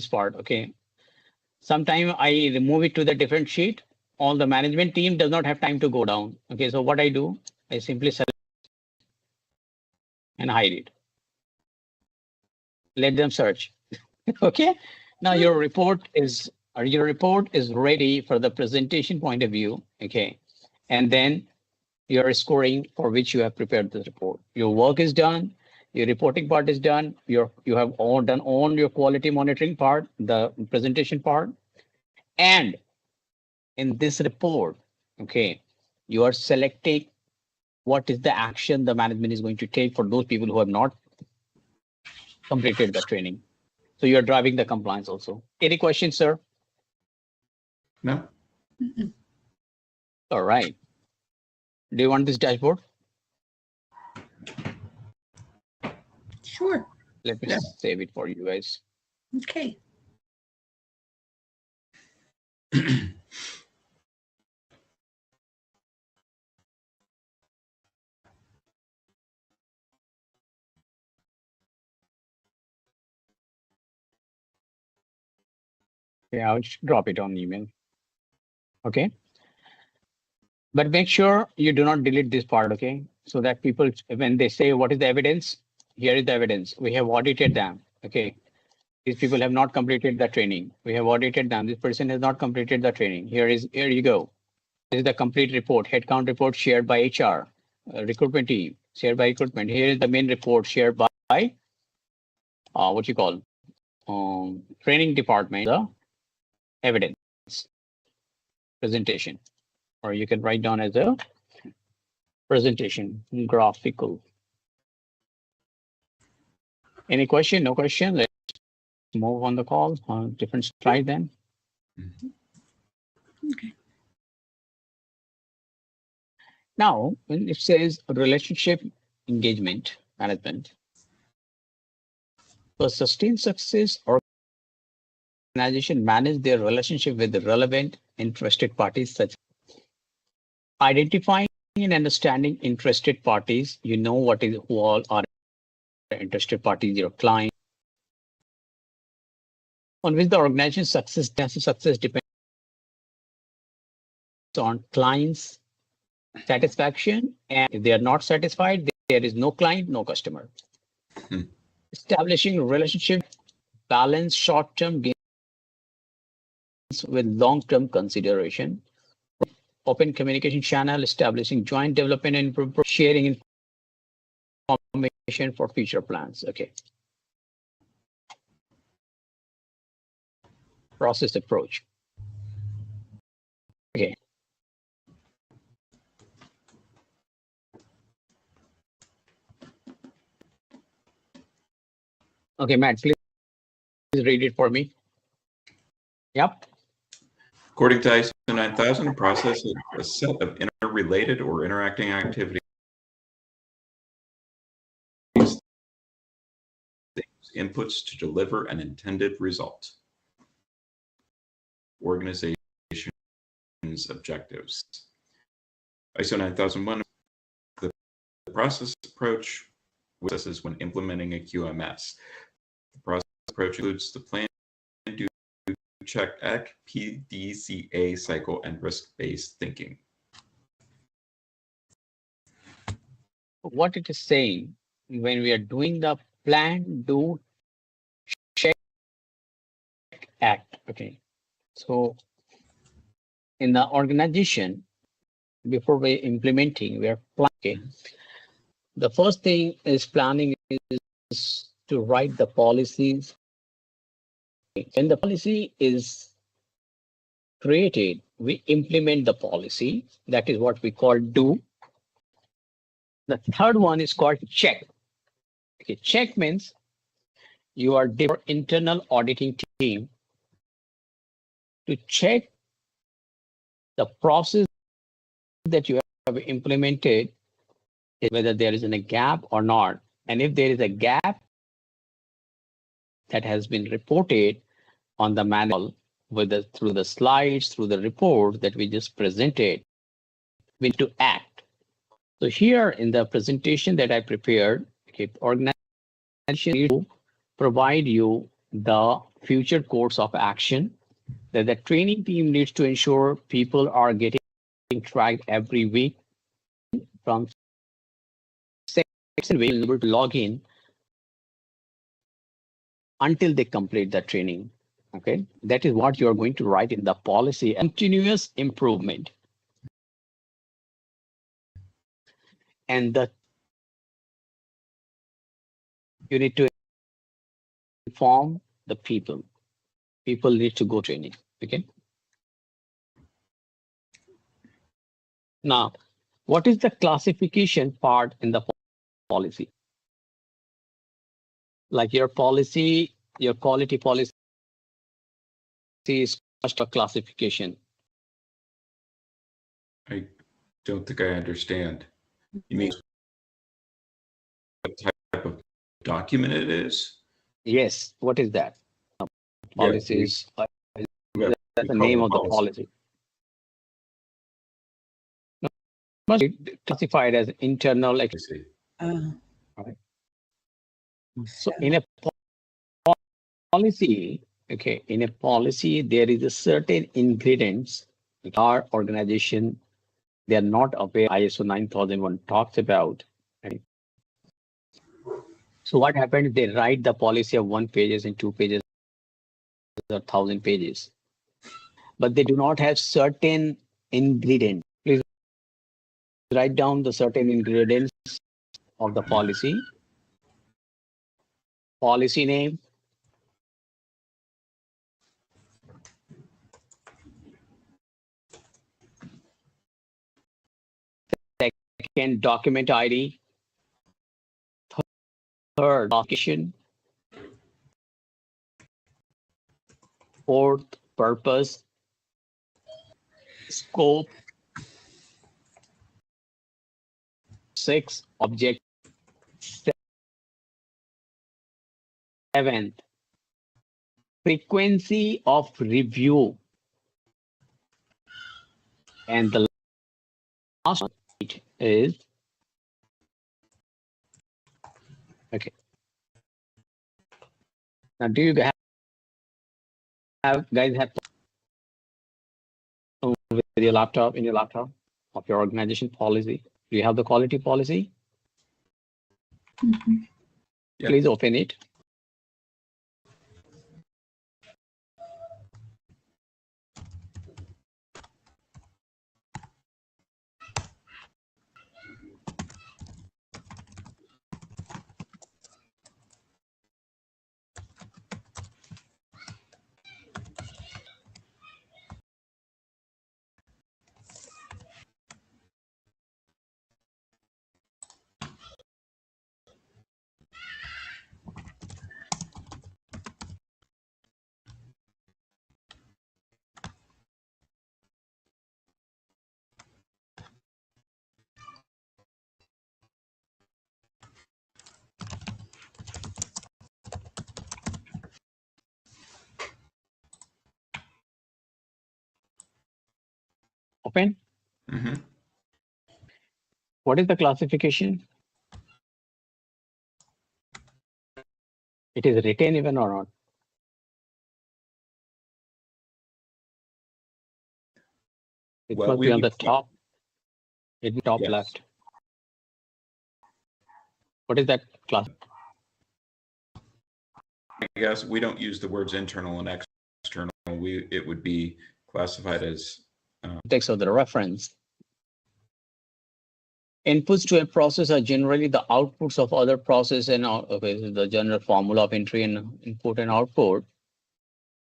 part. Okay. Sometime I remove it to the different sheet. All the management team does not have time to go down. Okay. So what I do, I simply select and hide it. Let them search. Okay. Now your report is ready for the presentation point of view. Okay. And then your scoring for which you have prepared the report. Your work is done. Your reporting part is done. You have all done on your quality monitoring part, the presentation part. And in this report, okay, you are selecting what is the action the management is going to take for those people who have not completed the training. So you're driving the compliance also. Any questions, sir? No. All right. Do you want this dashboard? Sure. Let me Yeah. save it for you guys. Okay. Yeah, I'll drop it on email. Okay. But make sure you do not delete this part, okay? So that people, when they say, what is the evidence? Here is the evidence. We have audited them, okay? These people have not completed the training. We have audited them. This person has not completed the training. Here you go. This is the complete report, headcount report shared by HR, recruitment team, shared by recruitment. Here is the main report shared by, what you call, training department, the evidence presentation, or you can write down as a presentation, graphical. Any question? No question? Let's move on the call. Different slide then. Okay. Now, when it says relationship engagement management, for sustained success, organization manage their relationship with the relevant interested parties, such identifying and understanding interested parties. You know who all are interested parties, your client, on which the organization's success depends on clients' satisfaction. And if they are not satisfied, there is no client, no customer. Establishing relationship, balance short-term gains with long-term consideration. Open communication channel, establishing joint development and sharing information for future plans. Okay. Process approach. Okay. Okay, Matt, please read it for me. Yep. According to ISO 9000, a process is a set of interrelated or interacting activities, inputs to deliver an intended result. Organization's objectives. ISO 9001, the process approach processes when implementing a QMS. The process approach includes the plan, do, check, act, PDCA cycle, and risk-based thinking. What it is saying, when we are doing the plan, do, check, act. Okay. So in the organization, before we're implementing, we are planning. The first thing is planning is to write the policies. When the policy is created, we implement the policy. That is what we call do. The third one is called check. Okay, check means you are your internal auditing team to check the process that you have implemented, whether there is a gap or not. And if there is a gap that has been reported on the manual, whether through the slides, through the report that we just presented, we need to act. So here in the presentation that I prepared, okay, organization to provide you the future course of action that the training team needs to ensure people are getting tracked every week from section able to log in until they complete the training. Okay, that is what you are going to write in the policy. Continuous improvement. And you need to inform the people. People need to go training. Okay. Now, what is the classification part in the policy? Like your policy, your quality policy is just a classification. I don't think I understand. You mean what type of document it is? Yes. What is that? Policies. Yeah, That's the name of the policy. Must be classified as internal. Right. So in a policy, okay, in a policy, there is a certain ingredients our organization, they are not aware ISO 9001 talks about. Right? So what happens? They write the policy of 1 pages and 2 pages or 1,000 pages, but they do not have certain ingredients. Please write down the certain ingredients of the policy. Policy name. Second, document ID. Third, documentation. Fourth, purpose. Scope. 6, object. 7th, frequency of review. And the last one is, okay. Now, do you guys have with your laptop, in your laptop of your organization policy? Do you have the quality policy? Mm-hmm. Yeah. Please open it. Open. Mm-hmm. What is the classification? It is written even or not? It Well, must be on the top. It's the top Yes. left. What is that class? I guess we don't use the words internal and external. It would be classified as Text of the reference. Inputs to a process are generally the outputs of other process and okay, this is the general formula of entry and input and output.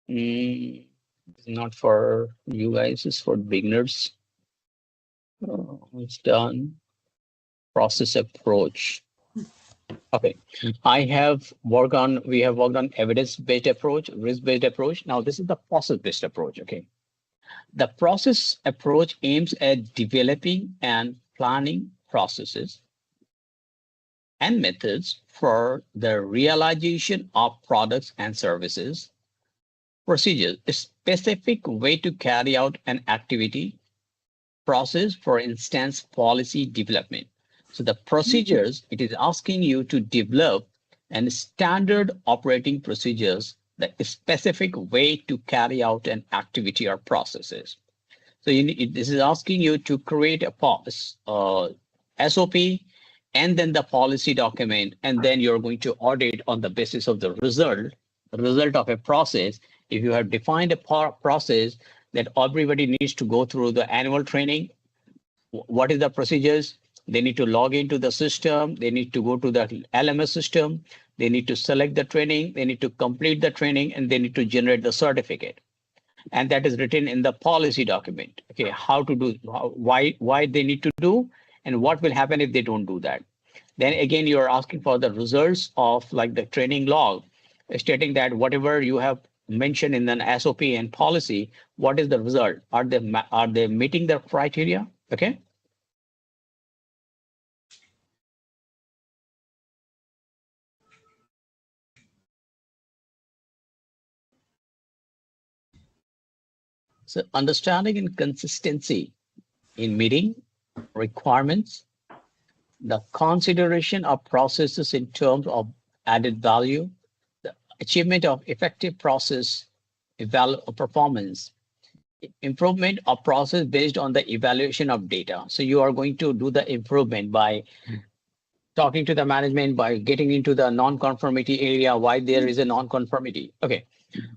It's not for you guys, it's for beginners. It's done. Process approach. Okay, we have worked on evidence-based approach, risk-based approach. Now this is the process-based approach. Okay, the process approach aims at developing and planning processes and methods for the realization of products and services, procedures, a specific way to carry out an activity, process, for instance, policy development. So the procedures, it is asking you to develop and standard operating procedures, the specific way to carry out an activity or processes. So this is asking you to create a SOP and then the policy document, and then you're going to audit on the basis of the result of a process. If you have defined a process that everybody needs to go through the annual training, what is the procedures? They need to log into the system. They need to go to the LMS system. They need to select the training. They need to complete the training, and they need to generate the certificate. And that is written in the policy document. Okay, how to do, why they need to do, and what will happen if they don't do that. Then again, you're asking for the results of like the training log, stating that whatever you have mentioned in an SOP and policy, what is the result? Are they meeting the criteria? Okay. So understanding and consistency in meeting requirements, the consideration of processes in terms of added value, the achievement of effective process performance, improvement of process based on the evaluation of data. So you are going to do the improvement by talking to the management, by getting into the non-conformity area, why there is a non-conformity. Okay,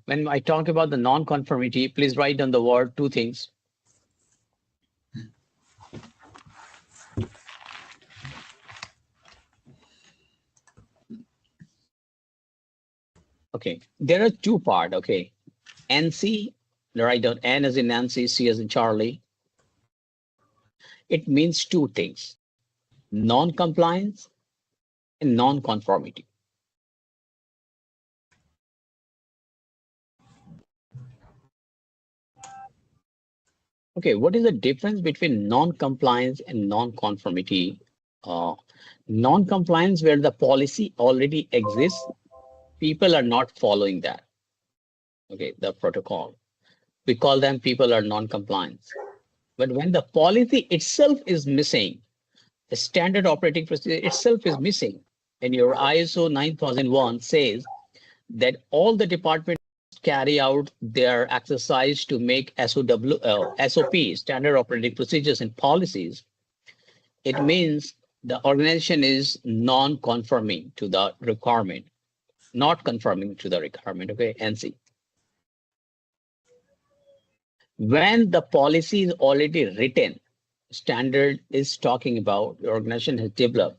when I talk about the non-conformity, please write down the word, two things. Okay, there are two parts. Okay, NC, write down N as in Nancy, C as in Charlie. It means two things: non-compliance and non-conformity. Okay, what is the difference between non-compliance and non-conformity? Non-compliance, where the policy already exists, people are not following that. Okay, the protocol. We call them people are non-compliance. But when the policy itself is missing, the standard operating procedure itself is missing, and your ISO 9001 says that all the departments carry out their exercise to make SOP, standard operating procedures and policies, it means the organization is non-conforming to the requirement, not conforming to the requirement, okay, NC. When the policy is already written, standard is talking about the organization has developed.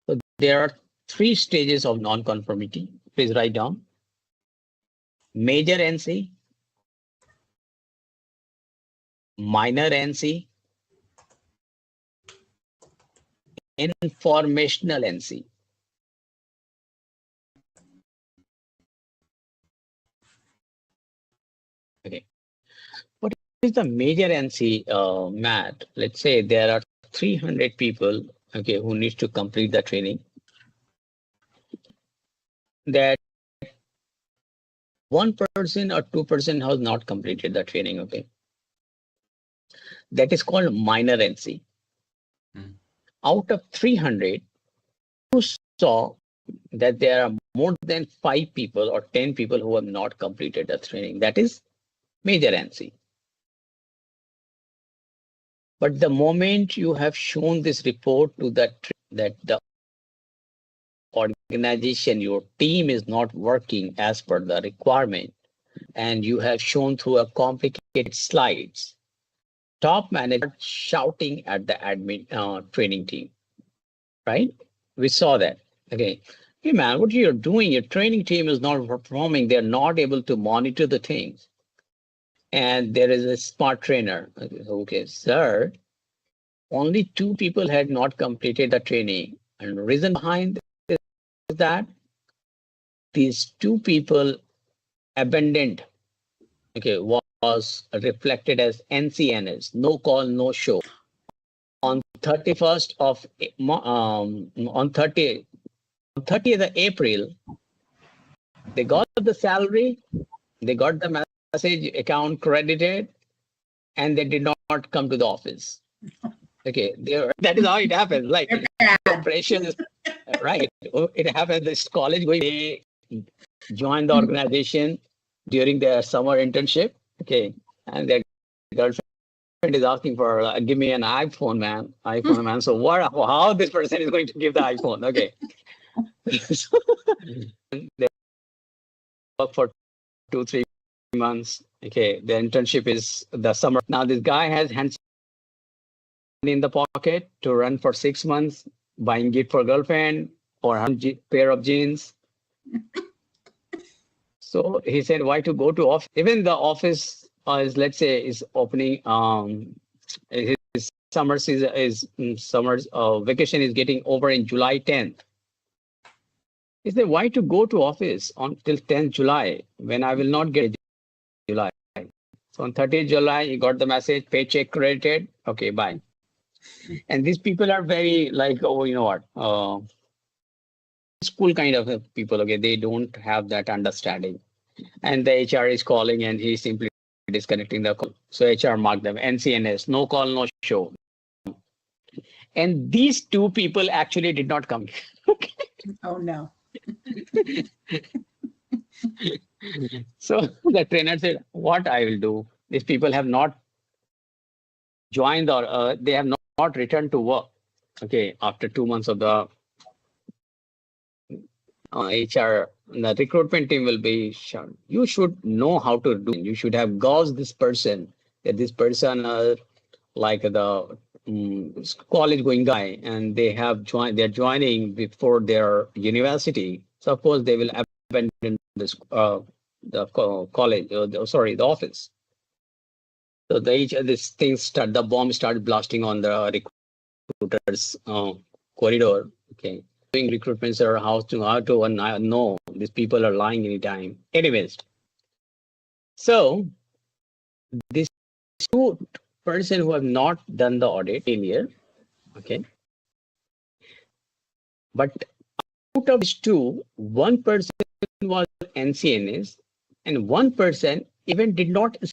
So there are three stages of non-conformity. Please write down. Major NC, minor NC, informational NC. Okay. What is the major NC, Matt? Let's say there are 300 people, okay, who need to complete the training. That 1% or 2% has not completed the training, okay. That is called minor NC. Out of 300, you saw that there are more than 5 people or 10 people who have not completed the training. That is major NC. But the moment you have shown this report to that the organization, your team is not working as per the requirement, and you have shown through a complicated slides, top manager shouting at the admin training team, right? We saw that. Okay, hey man, what you're doing? Your training team is not performing. They're not able to monitor the things. And there is a smart trainer. Okay, sir, only 2 people had not completed the training. And the reason behind this is that these 2 people abandoned, okay, was reflected as NCNS, no call, no show. On 31st of, on 30th of April, they got the salary, they got the message account credited, and they did not come to the office. Okay, that is how it happens. Like operation is right. It happens. This college going, they join the organization during their summer internship. Okay, and their girlfriend is asking for give me an iPhone, man. iPhone, man. So what? How this person is going to give the iPhone? Okay. So, they work for 2-3 months. Okay, the internship is the summer. Now this guy has hands in the pocket to run for 6 months, buying gift for girlfriend or a pair of jeans. So he said, why to go to office? Even the office is, let's say, is opening. His summer season is vacation is getting over in July 10th. He said, why to go to office until 10th July when I will not get July? So on 30th July, he got the message, paycheck credited. Okay, bye. And these people are very like, oh, you know what? School kind of people. Okay, they don't have that understanding. And the HR is calling and he's simply disconnecting the call. So HR marked them NCNS, no call, no show. And these 2 people actually did not come. Oh no. So the trainer said, what I will do? These people have not joined or they have not returned to work. Okay, after 2 months of the HR, the recruitment team will be shown. You should know how to do. You should have gauged this person, that this person like the college going guy, and they have joined. They're joining before their university. So of course they will abandon this the college. The office. So this thing the bomb started blasting on the recruiters corridor. Okay. Doing recruitments or how to know these people are lying anytime. Anyways, so this 2 person who have not done the audit in here, okay, but out of these 2, 1 person was NCNS and 1 person even did not